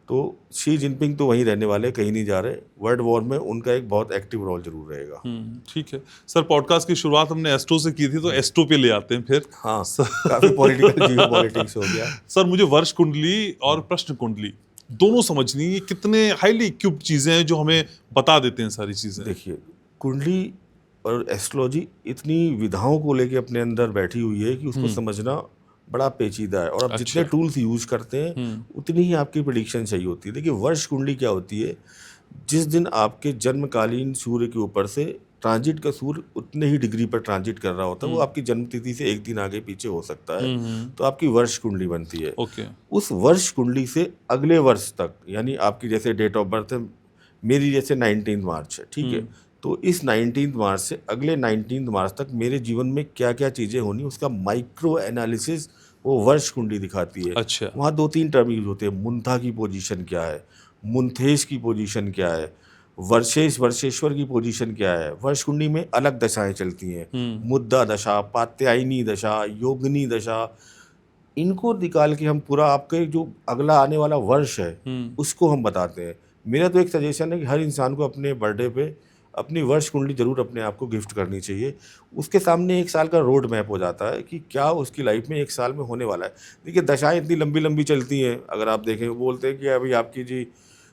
तो शी जिनपिंग तो वहीं रहने वाले, कहीं नहीं जा रहे। वर्ल्ड वॉर में उनका एक बहुत एक्टिव रोल जरूर रहेगा। ठीक है सर, पॉडकास्ट की शुरुआत हमने एस्ट्रो से की थी, तो एस्ट्रो पे ले आते हैं फिर। हाँ, काफी पॉलिटिकल जियोपॉलिटिक्स हो गया। सर, मुझे वर्ष कुंडली और प्रश्न कुंडली दोनों समझनी है। ये कितने हाईली इक्विप्ड चीजें हैं जो हमें बता देते हैं सारी चीजें। देखिए, कुंडली और एस्ट्रोलॉजी इतनी विधाओं को लेके अपने अंदर बैठी हुई है कि उसको समझना बड़ा पेचीदा है। और आप जितने टूल्स यूज करते हैं उतनी ही आपकी प्रेडिक्शन सही होती है। देखिए, वर्ष कुंडली क्या होती है, जिस दिन आपके जन्मकालीन सूर्य के ऊपर से ट्रांजिट का सूर्य उतने ही डिग्री पर ट्रांजिट कर रहा होता है, वो आपकी जन्म तिथि से एक दिन आगे पीछे हो सकता है, तो आपकी वर्ष कुंडली बनती है। उस वर्ष कुंडली से अगले वर्ष तक, यानी आपकी जैसे डेट ऑफ बर्थ है, मेरी जैसे 19 मार्च है, ठीक है, तो इस 19 मार्च से अगले 19 मार्च तक मेरे जीवन में क्या क्या चीज़ें होनी, उसका माइक्रो एनालिसिस वो वर्ष कुंडली दिखाती है। अच्छा। वहाँ 2-3 टर्म यूज होते हैं। मुंथा की पोजीशन क्या है, मुंथेश की पोजीशन क्या है, वर्षेश वर्षेश्वर की पोजीशन क्या है। वर्ष कुंडली में अलग दशाएं चलती हैं, मुद्दा दशा, पात्यायनी दशा, योगिनी दशा, इनको निकाल के हम पूरा आपके जो अगला आने वाला वर्ष है उसको हम बताते हैं। मेरा तो एक सजेशन है कि हर इंसान को अपने बर्थडे पे अपनी वर्ष कुंडली जरूर अपने आप को गिफ्ट करनी चाहिए। उसके सामने एक साल का रोड मैप हो जाता है कि क्या उसकी लाइफ में एक साल में होने वाला है। देखिए दशाएं इतनी लंबी लंबी चलती हैं, अगर आप देखें बोलते हैं कि अभी आपकी जी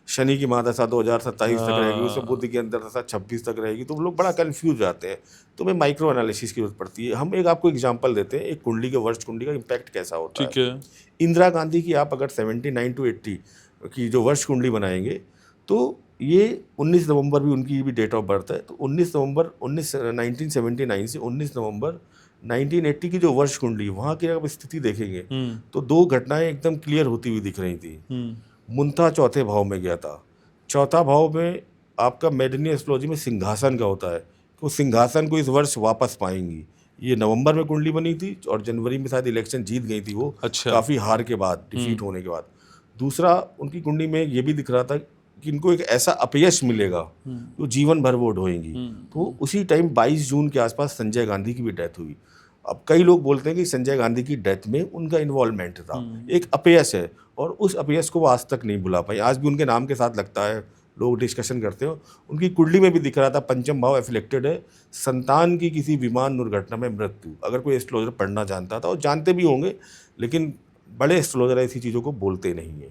शनि की महादशा 2027 तक रहेगी, उससे बुध की अंतर्दशा 26 तक रहेगी, तो लोग बड़ा कन्फ्यूज जाते हैं। तो मैं माइक्रो एनालिसिस की जरूरत पड़ती है। हम एक आपको एग्जांपल देते हैं एक कुंडली के वर्ष कुंडली का इम्पैक्ट कैसा होता है। ठीक है। इंदिरा गांधी की आप अगर 79 to 80 की जो वर्ष कुंडली बनाएंगे तो ये 19 नवंबर भी उनकी भी डेट ऑफ बर्थ है। तो 19 नवंबर 1979 से 19 नवंबर 1980 की जो वर्ष कुंडली, वहाँ की अगर स्थिति देखेंगे तो दो घटनाएं एकदम क्लियर होती हुई दिख रही थी। मुंता चौथे भाव में गया था। चौथा भाव में आपका मेडनी एस्ट्रोलॉजी में सिंहासन का होता है, तो सिंहासन को इस वर्ष वापस पाएंगी। ये नवंबर में कुंडली बनी थी और जनवरी में शायद इलेक्शन जीत गई थी वो, अच्छा। काफ़ी हार के बाद, डिफीट होने के बाद। दूसरा उनकी कुंडली में ये भी दिख रहा था कि इनको एक ऐसा अपयश मिलेगा जो जीवन भर वो ढोएंगी। तो उसी टाइम 22 जून के आसपास संजय गांधी की भी डेथ हुई। अब कई लोग बोलते हैं कि संजय गांधी की डेथ में उनका इन्वॉल्वमेंट था, एक अपयश है और उस अपयश को वो आज तक नहीं भुला पाई। आज भी उनके नाम के साथ लगता है, लोग डिस्कशन करते हो। उनकी कुंडली में भी दिख रहा था पंचम भाव एफिलेक्टेड है, संतान की किसी विमान दुर्घटना में मृत्यु। अगर कोई एस्ट्रोलॉजर पढ़ना जानता था, और जानते भी होंगे, लेकिन बड़े एस्ट्रोलॉजर ऐसी चीज़ों को बोलते नहीं है।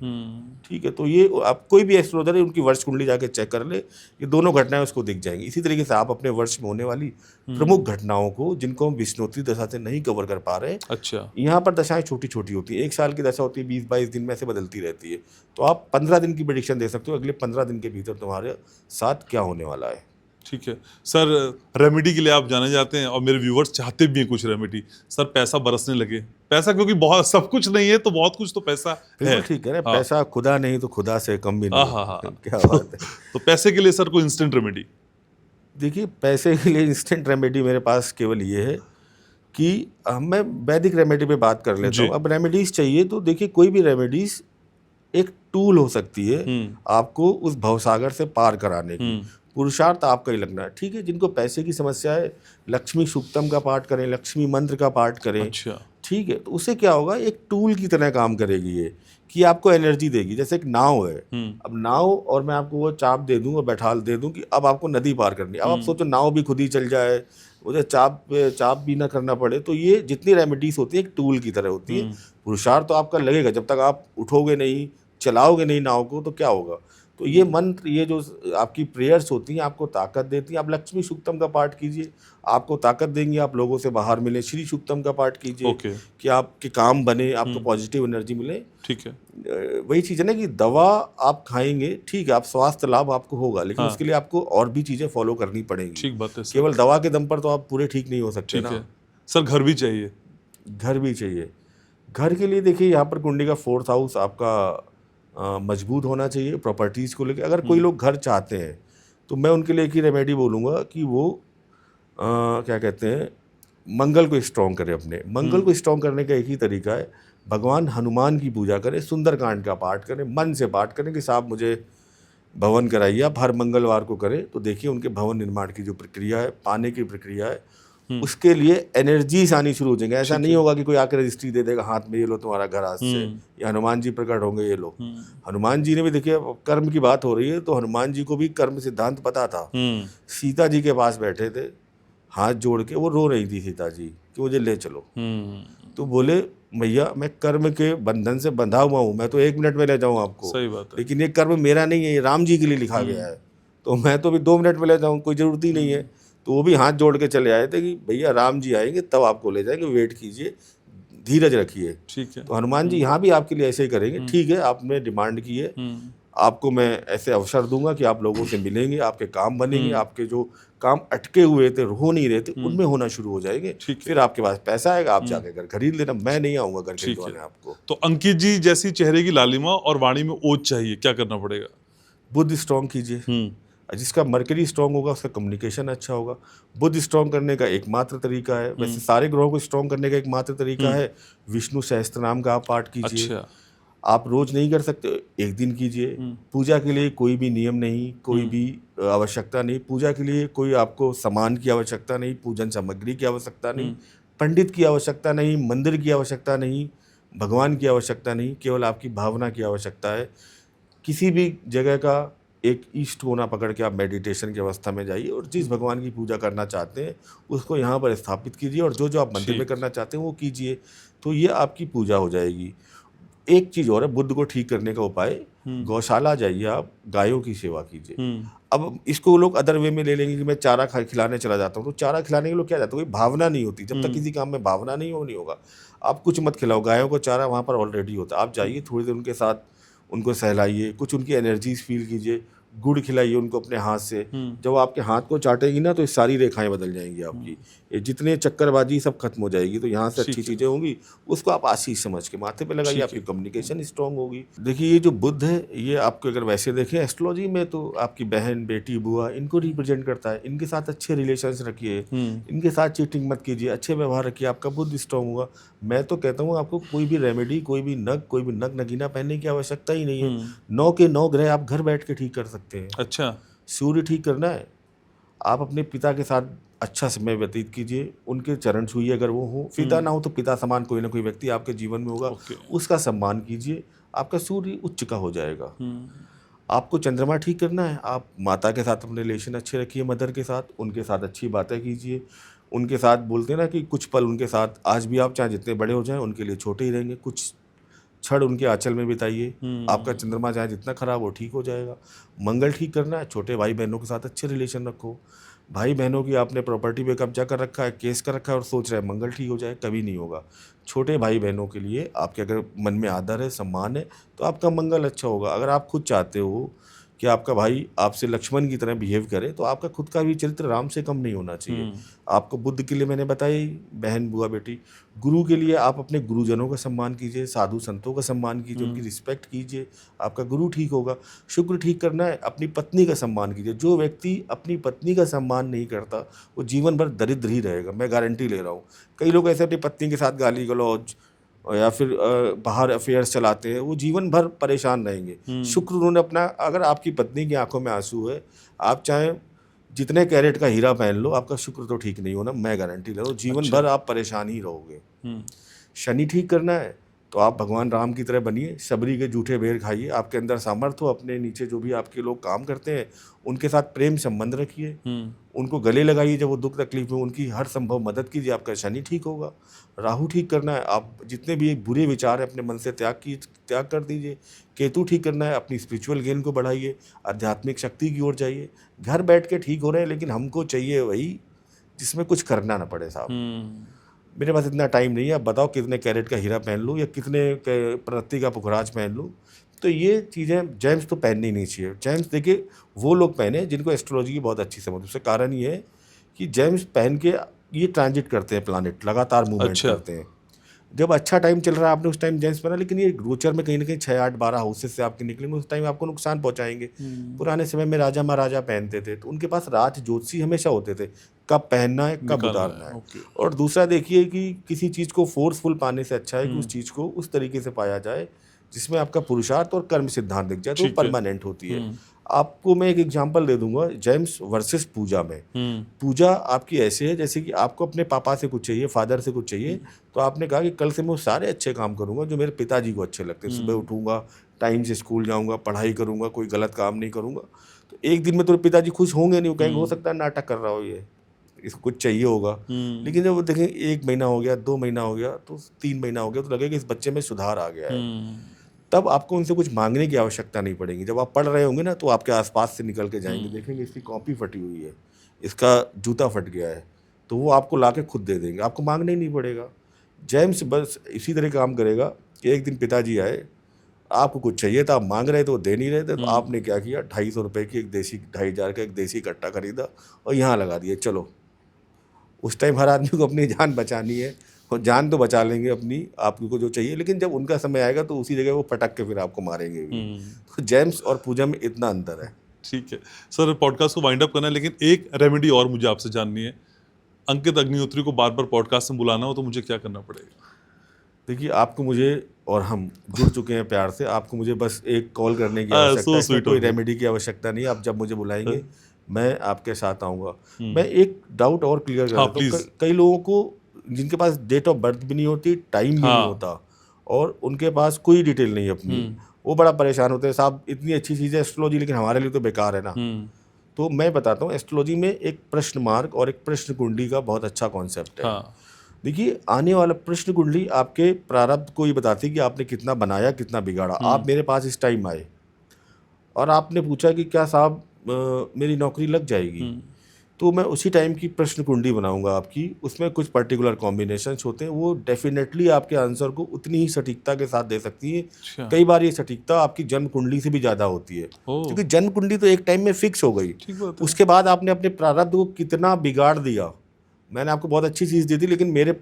ठीक है, तो ये आप कोई भी एस्ट्रोलॉजर है उनकी वर्ष कुंडली जाके चेक कर ले, ये दोनों घटनाएं उसको दिख जाएंगी। इसी तरीके से आप अपने वर्ष में होने वाली प्रमुख घटनाओं को, जिनको हम विष्णुवती दशा से नहीं कवर कर पा रहे हैं, अच्छा, यहाँ पर दशाएं छोटी छोटी होती हैं। एक साल की दशा होती है 20-22 दिन में से बदलती रहती है। तो आप 15 दिन की प्रेडिक्शन दे सकते हो, अगले 15 दिन के भीतर तुम्हारे साथ क्या होने वाला है। ठीक है सर। रेमेडी के लिए आप जाने जाते हैं और मेरे व्यूवर्स चाहते भी हैं कुछ रेमेडी। सर पैसा बरसने लगे, पैसा क्योंकि बहुत सब कुछ नहीं है तो बहुत कुछ तो पैसा है। बिल्कुल ठीक है ना, पैसा खुदा नहीं तो खुदा से कम भी नहीं। हाँ। क्या बात है। तो पैसे के लिए सर कोई इंस्टेंट रेमेडी? देखिए पैसे के लिए इंस्टेंट रेमेडी मेरे पास केवल ये है कि मैं वैदिक रेमेडी पे बात कर लेता हूँ। अब रेमेडीज चाहिए तो देखिए कोई भी रेमेडीज एक टूल हो सकती है आपको उस भवसागर से पार कराने की। पुरुषार्थ आपका ही लगना है। ठीक है, जिनको पैसे की समस्या है, लक्ष्मी सूक्तम का पाठ करें, लक्ष्मी मंत्र का पाठ करें। अच्छा। ठीक है, तो उससे क्या होगा, एक टूल की तरह काम करेगी ये, कि आपको एनर्जी देगी। जैसे एक नाव है, अब नाव और मैं आपको वो चाप दे दूं और बैठाल दे दूं कि अब आपको नदी पार करनी है। अब आप सोचो नाव भी खुद ही चल जाए, उधर चाप भी ना करना पड़े। तो ये जितनी रेमेडीज होती है एक टूल की तरह होती है। पुरुषार्थ तो आपका लगेगा, जब तक आप उठोगे नहीं, चलाओगे नहीं नाव को, तो क्या होगा। तो ये मंत्र, ये जो आपकी प्रेयर्स होती हैं, आपको ताकत देती हैं। आप लक्ष्मी सूक्तम का पाठ कीजिए, आपको ताकत देंगी, आप लोगों से बाहर मिले। श्री सूक्तम का पाठ कीजिए कि आपके काम बने, आपको पॉजिटिव एनर्जी मिले। ठीक है, वही चीज़ है ना कि दवा आप खाएंगे, ठीक है, आप स्वास्थ्य लाभ आपको होगा, लेकिन उसके लिए आपको और भी चीज़ें फॉलो करनी पड़ेंगी। ठीक बात है। केवल दवा के दम पर तो आप पूरे ठीक नहीं हो सकते ना। सर घर भी चाहिए? घर भी चाहिए। घर के लिए देखिए यहाँ पर कुंडली का 4th हाउस आपका मजबूत होना चाहिए प्रॉपर्टीज़ को लेकर। अगर कोई लोग घर चाहते हैं तो मैं उनके लिए एक ही रेमेडी बोलूँगा कि वो क्या कहते हैं, मंगल को स्ट्रॉन्ग करें। अपने मंगल को स्ट्रॉन्ग करने का एक ही तरीका है, भगवान हनुमान की पूजा करें, सुंदरकांड का पाठ करें, मन से पाठ करें कि साहब मुझे भवन कराइए। आप हर मंगलवार को करें तो देखिए उनके भवन निर्माण की जो प्रक्रिया है, पाने की प्रक्रिया है, उसके लिए एनर्जीज आनी शुरू हो जाएंगे। ऐसा नहीं होगा कि कोई आकर रजिस्ट्री दे देगा हाथ में, ये लो तुम्हारा घर आज से, या हनुमान जी प्रकट होंगे, ये लो। हनुमान जी ने भी, देखिए कर्म की बात हो रही है तो हनुमान जी को भी कर्म सिद्धांत पता था। सीता जी के पास बैठे थे, हाथ जोड़ के वो रो रही थी सीता जी कि मुझे ले चलो। तो बोले भैया मैं कर्म के बंधन से बंधा हुआ हूँ, मैं तो 1 मिनट में ले जाऊँ आपको। सही बात है। लेकिन ये कर्म मेरा नहीं है, ये राम जी के लिए लिखा गया है, तो मैं तो अभी 2 मिनट में ले जाऊँ, कोई ज़रूरत ही नहीं है। तो वो भी हाथ जोड़ के चले आए थे कि भैया राम जी आएंगे तब आपको ले जाएंगे, वेट कीजिए, धीरज रखिए। ठीक है। तो हनुमान जी यहाँ भी आपके लिए ऐसे ही करेंगे। ठीक है, आपने डिमांड की है, आपको मैं ऐसे अवसर दूंगा कि आप लोगों से मिलेंगे, आपके काम बनेंगे, आपके जो काम अटके हुए थे, हो नहीं रहे थे, उनमें होना शुरू हो जाएंगे। फिर आपके पास पैसा आएगा, आप जाके घर खरीद लेना। मैं नहीं आऊँगा घर खरीदवाने आपको। तो अंकित जी जैसी चेहरे की लालिमा और वाणी में ओज चाहिए, क्या करना पड़ेगा? बुद्ध स्ट्रॉन्ग कीजिए। जिसका मरकरी स्ट्रॉन्ग होगा उसका कम्युनिकेशन अच्छा होगा। बुद्ध स्ट्रॉन्ग करने का एकमात्र तरीका है, वैसे सारे ग्रहों को स्ट्रॉन्ग करने का एकमात्र तरीका है विष्णु सहस्त्रनाम का आप पाठ कीजिए। अच्छा। आप रोज नहीं कर सकते, एक दिन कीजिए। पूजा के लिए कोई भी नियम नहीं, कोई भी आवश्यकता नहीं। पूजा के लिए कोई आपको सामान की आवश्यकता नहीं, पूजन सामग्री की आवश्यकता नहीं, पंडित की आवश्यकता नहीं, मंदिर की आवश्यकता नहीं। भगवान की आवश्यकता नहीं, केवल आपकी भावना की आवश्यकता है। किसी भी जगह का एक ईष्ट कोना पकड़ के आप मेडिटेशन की अवस्था में जाइए और जिस भगवान की पूजा करना चाहते हैं उसको यहाँ पर स्थापित कीजिए और जो जो आप मंदिर में करना चाहते हैं वो कीजिए, तो ये आपकी पूजा हो जाएगी। एक चीज़ और है, बुद्ध को ठीक करने का उपाय, गौशाला जाइए, आप गायों की सेवा कीजिए। अब इसको लोग अदर वे में ले लेंगे कि मैं चारा खिलाने चला जाता हूँ, तो चारा खिलाने के लोग क्या जाता है, कोई भावना नहीं होती। जब तक किसी काम में भावना नहीं हो, नहीं होगा। आप कुछ मत खिलाओ, गायों को चारा वहाँ पर ऑलरेडी होता है। आप जाइए, थोड़ी देर उनके साथ उनको सहलाइए, कुछ उनकी एनर्जीज फील कीजिए, गुड़ खिलाइए उनको अपने हाथ से। जब आपके हाथ को चाटेगी ना तो ये सारी रेखाएं बदल जाएंगी आपकी, ये जितने चक्करबाजी सब खत्म हो जाएगी। तो यहाँ से अच्छी चीज़ें होंगी, उसको आप आशीष समझ के माथे पे लगाइए, आपकी कम्युनिकेशन स्ट्रांग होगी। देखिए ये जो बुद्ध है, ये आपको अगर वैसे देखें एस्ट्रोलॉजी में तो आपकी बहन, बेटी, बुआ, इनको रिप्रेजेंट करता है। इनके साथ अच्छे रिलेशंस रखिए, इनके साथ चीटिंग मत कीजिए, अच्छे व्यवहार रखिए, आपका बुद्ध स्ट्रांग होगा। मैं तो कहता हूँ आपको कोई भी रेमेडी, कोई भी नग नगीना पहनने की आवश्यकता ही नहीं है। 9 के 9 ग्रह आप घर बैठ के ठीक कर सकते हैं। अच्छा, सूर्य ठीक करना है, आप अपने पिता के साथ अच्छा समय व्यतीत कीजिए, उनके चरण छूइए, अगर वो हो, पिता ना हो तो पिता समान कोई ना कोई व्यक्ति आपके जीवन में होगा, उसका सम्मान कीजिए, आपका सूर्य उच्च का हो जाएगा। आपको चंद्रमा ठीक करना है, आप माता के साथ अपने रिलेशन अच्छे रखिए, मदर के साथ, उनके साथ अच्छी बातें कीजिए, उनके साथ बोलते हैं ना कि कुछ पल उनके साथ आज भी आप चाहे जितने बड़े हो जाएं उनके लिए छोटे ही रहेंगे, कुछ क्षण उनके आंचल में बिताइए। आपका चंद्रमा चाहे जितना खराब हो ठीक हो जाएगा। मंगल ठीक करना है, छोटे भाई बहनों के साथ अच्छे रिलेशन रखो। भाई बहनों की आपने प्रॉपर्टी पे कब्जा कर रखा है, केस कर रखा है और सोच रहे हैं मंगल ठीक हो जाए, कभी नहीं होगा। छोटे भाई बहनों के लिए आपके अगर मन में आदर है, सम्मान है, तो आपका मंगल अच्छा होगा। अगर आप खुद चाहते हो कि आपका भाई आपसे लक्ष्मण की तरह बिहेव करे, तो आपका खुद का भी चरित्र राम से कम नहीं होना चाहिए। आपको बुद्ध के लिए मैंने बताया, बहन, बुआ, बेटी। गुरु के लिए आप अपने गुरुजनों का सम्मान कीजिए, साधु संतों का सम्मान कीजिए, उनकी रिस्पेक्ट कीजिए, आपका गुरु ठीक होगा। शुक्र ठीक करना है, अपनी पत्नी का सम्मान कीजिए। जो व्यक्ति अपनी पत्नी का सम्मान नहीं करता वो जीवन भर दरिद्र ही रहेगा, मैं गारंटी ले रहा हूँ। कई लोग ऐसे अपनी पत्नी के साथ गाली गलौज या फिर बाहर अफेयर्स चलाते हैं, वो जीवन भर परेशान रहेंगे। शुक्र उन्होंने अपना, अगर आपकी पत्नी की आंखों में आंसू है, आप चाहे जितने कैरेट का हीरा पहन लो, आपका शुक्र तो ठीक नहीं होना, मैं गारंटी ले रहा हूँ। जीवन भर आप परेशान ही रहोगे। शनि ठीक करना है तो आप भगवान राम की तरह बनिए, शबरी के जूठे बेर खाइए, आपके अंदर सामर्थ्य हो, अपने नीचे जो भी आपके लोग काम करते हैं उनके साथ प्रेम संबंध रखिए, उनको गले लगाइए जब वो दुख तकलीफ में, उनकी हर संभव मदद कीजिए, आपका शनि ठीक होगा। राहु ठीक करना है, आप जितने भी बुरे विचार हैं अपने मन से त्याग कर दीजिए। केतु ठीक करना है, अपनी स्पिरिचुअल गेन को बढ़ाइए, आध्यात्मिक शक्ति की ओर जाइए। घर बैठ के ठीक हो रहे हैं, लेकिन हमको चाहिए वही जिसमें कुछ करना ना पड़े साहब। मेरे पास इतना टाइम नहीं है, आप बताओ कितने कैरेट का हीरा पहन लूँ या कितने प्रति का पुखराज पहन लूँ। तो ये चीज़ें, जेम्स तो पहननी नहीं चाहिए। जेम्स देखिए वो लोग पहने जिनको एस्ट्रोलॉजी की बहुत अच्छी समझ। उसका कारण ये है कि जेम्स पहन के ये ट्रांजिट करते हैं, प्लानिट लगातार मूवमेंट करते हैं। जब अच्छा टाइम चल रहा है आपने उस टाइम जेम्स पहना, लेकिन ये गोचर में कहीं ना कहीं 6, 8, 12 हाउसेस से आपके निकलेंगे, उस टाइम आपको नुकसान पहुंचाएंगे। पुराने समय में राजा महाराजा पहनते थे तो उनके पास राज ज्योतिषी हमेशा होते थे, कब पहनना है, कब उतारना है। और दूसरा देखिए कि किसी चीज़ को फोर्सफुल पाने से अच्छा है कि उस चीज़ को उस तरीके से पाया जाए जिसमें आपका पुरुषार्थ और कर्म सिद्धांत दिख जाए, तो परमानेंट होती है। आपको मैं एक एग्जांपल दे दूंगा, जेम्स वर्सेस पूजा में। पूजा आपकी ऐसे है जैसे कि आपको अपने पापा से कुछ चाहिए, फादर से कुछ चाहिए, तो आपने कहा कि कल से मैं सारे अच्छे काम करूंगा जो मेरे पिताजी को अच्छे लगते हैं। सुबह उठूंगा, टाइम से स्कूल जाऊंगा, पढ़ाई करूंगा, कोई गलत काम नहीं करूंगा। तो एक दिन में तो पिताजी खुश होंगे नहीं, कहेंगे हो सकता है नाटक कर रहा हो, ये इसको कुछ चाहिए होगा। लेकिन जब वो देखें 1 महीना हो गया, 2 महीना हो गया, तो 3 महीना हो गया, तो लगेगा इस बच्चे में सुधार आ गया है। तब आपको उनसे कुछ मांगने की आवश्यकता नहीं पड़ेगी। जब आप पढ़ रहे होंगे ना तो आपके आसपास से निकल के जाएंगे, देखेंगे इसकी कॉपी फटी हुई है, इसका जूता फट गया है, तो वो आपको लाके खुद दे देंगे, आपको मांगना ही नहीं पड़ेगा। जेम्स बस इसी तरह काम करेगा कि एक दिन पिताजी आए, आपको कुछ चाहिए था, आप मांग रहे थे, वो दे नहीं रहे थे, तो आपने क्या किया, 250 रुपये की 2,500 का एक देसी कट्टा खरीदा और यहाँ लगा दिया, चलो। उस टाइम हर आदमी को अपनी जान बचानी है, और जान तो बचा लेंगे अपनी, आपको जो चाहिए, लेकिन जब उनका समय आएगा तो उसी जगह वो पटक के फिर आपको मारेंगे भी। तो जेम्स और पूजा में इतना अंतर है। ठीक है सर, पॉडकास्ट को वाइंड अप करना है, लेकिन एक रेमेडी और मुझे आपसे जाननी है। अंकित अग्निहोत्री को बार बार पॉडकास्ट में बुलाना हो तो मुझे क्या करना पड़ेगा? देखिए, आपको मुझे, और हम जुड़ चुके हैं प्यार से, आपको मुझे बस एक कॉल करने की आवश्यकता है, कोई रेमेडी की आवश्यकता नहीं। आप जब मुझे बुलाएंगे मैं आपके साथ आऊँगा। मैं एक डाउट और क्लियर कर देता हूँ। कई लोगों को जिनके पास डेट ऑफ बर्थ भी नहीं होती, टाइम भी नहीं होता, और उनके पास कोई डिटेल नहीं है अपनी, वो बड़ा परेशान होते हैं, साहब इतनी अच्छी चीज़ है एस्ट्रोलॉजी लेकिन हमारे लिए तो बेकार है ना। तो मैं बताता हूँ एस्ट्रोलॉजी में एक प्रश्न मार्क और एक प्रश्न कुंडली का बहुत अच्छा कॉन्सेप्ट है। हाँ। देखिए आने वाला प्रश्न कुंडली आपके प्रारब्ध को ये बताती है कि आपने कितना बनाया कितना बिगाड़ा। आप मेरे पास इस टाइम आए और आपने पूछा कि क्या साहब मेरी नौकरी लग जाएगी, तो मैं उसी टाइम की प्रश्न कुंडली बनाऊंगा आपकी, उसमें कुछ पर्टिकुलर कॉम्बिनेशंस होते हैं, वो डेफिनेटली आपके आंसर को उतनी ही सटीकता के साथ दे सकती है। अच्छा। कई बार ये सटीकता आपकी जन्म कुंडली से भी ज़्यादा होती है, क्योंकि जन्म कुंडली तो एक टाइम में फिक्स हो गई, ठीक बात है। उसके बाद आपने अपने प्रारब्ध को कितना बिगाड़ दिया। मैंने आपको बहुत अच्छी चीज़ दी थी लेकिन मेरे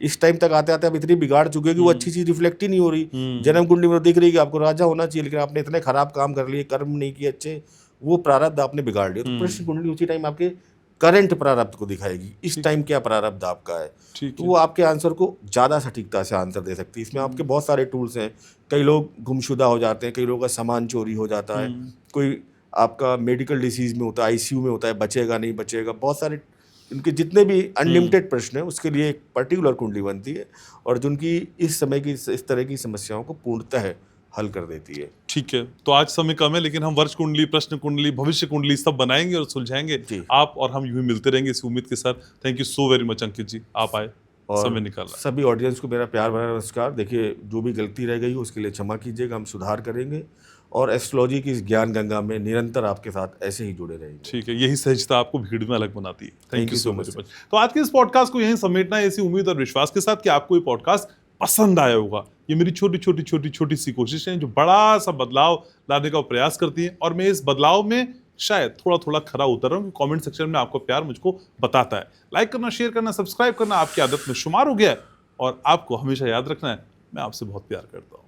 इस टाइम तक आते आते आप इतनी बिगाड़ चुके हैं कि वो अच्छी चीज़ रिफ्लेक्ट ही नहीं हो रही। जन्म कुंडली में दिख रही है कि आपको राजा होना चाहिए लेकिन आपने इतने खराब काम कर लिए, कर्म नहीं किए अच्छे, वो प्रारब्ध आपने बिगाड़ लिया। तो प्रश्न कुंडली उसी टाइम आपके करंट प्रारब्ध को दिखाएगी, इस टाइम क्या प्रारब्ध आपका है, तो वो आपके आंसर को ज़्यादा सटीकता से आंसर दे सकती है। इसमें आपके बहुत सारे टूल्स हैं, कई लोग गुमशुदा हो जाते हैं, कई लोगों का सामान चोरी हो जाता है, कोई आपका मेडिकल डिसीज़ में होता है, आईसीयू में होता है, बचेगा नहीं बचेगा, बहुत सारे उनके जितने भी अनलिमिटेड प्रश्न हैं उसके लिए एक पर्टिकुलर कुंडली बनती है और जो उनकी इस समय की इस तरह की समस्याओं को पूर्णतः हल कर देती है। ठीक है, तो आज समय कम है लेकिन हम वर्ष कुंडली, प्रश्न कुंडली, भविष्य कुंडली सब बनाएंगे और सुलझाएंगे। आप और हम यूं ही मिलते रहेंगे इसी उम्मीद के साथ। Thank you so very much Ankit ji, आप आए और समय निकाला। सभी ऑडियंस को मेरा प्यार भरा नमस्कार। देखिए जो भी गलती रह गई उसके लिए क्षमा कीजिएगा, हम सुधार करेंगे और एस्ट्रोलॉजी की इस ज्ञान गंगा में निरंतर आपके साथ ऐसे ही जुड़े रहेंगे। ठीक है, यही सहजता आपको भीड़ में अलग बनाती है। Thank you so much. तो आज के इस पॉडकास्ट को यहीं समेटना है इसी उम्मीद और विश्वास के साथ कि आपको ये पॉडकास्ट पसंद आया होगा। ये मेरी छोटी सी कोशिश है जो बड़ा सा बदलाव लाने का प्रयास करती है और मैं इस बदलाव में शायद थोड़ा थोड़ा खरा उतर रहा हूँ। कमेंट सेक्शन में आपको प्यार मुझको बताता है। लाइक करना, शेयर करना, सब्सक्राइब करना आपकी आदत में शुमार हो गया है और आपको हमेशा याद रखना है मैं आपसे बहुत प्यार करता हूँ।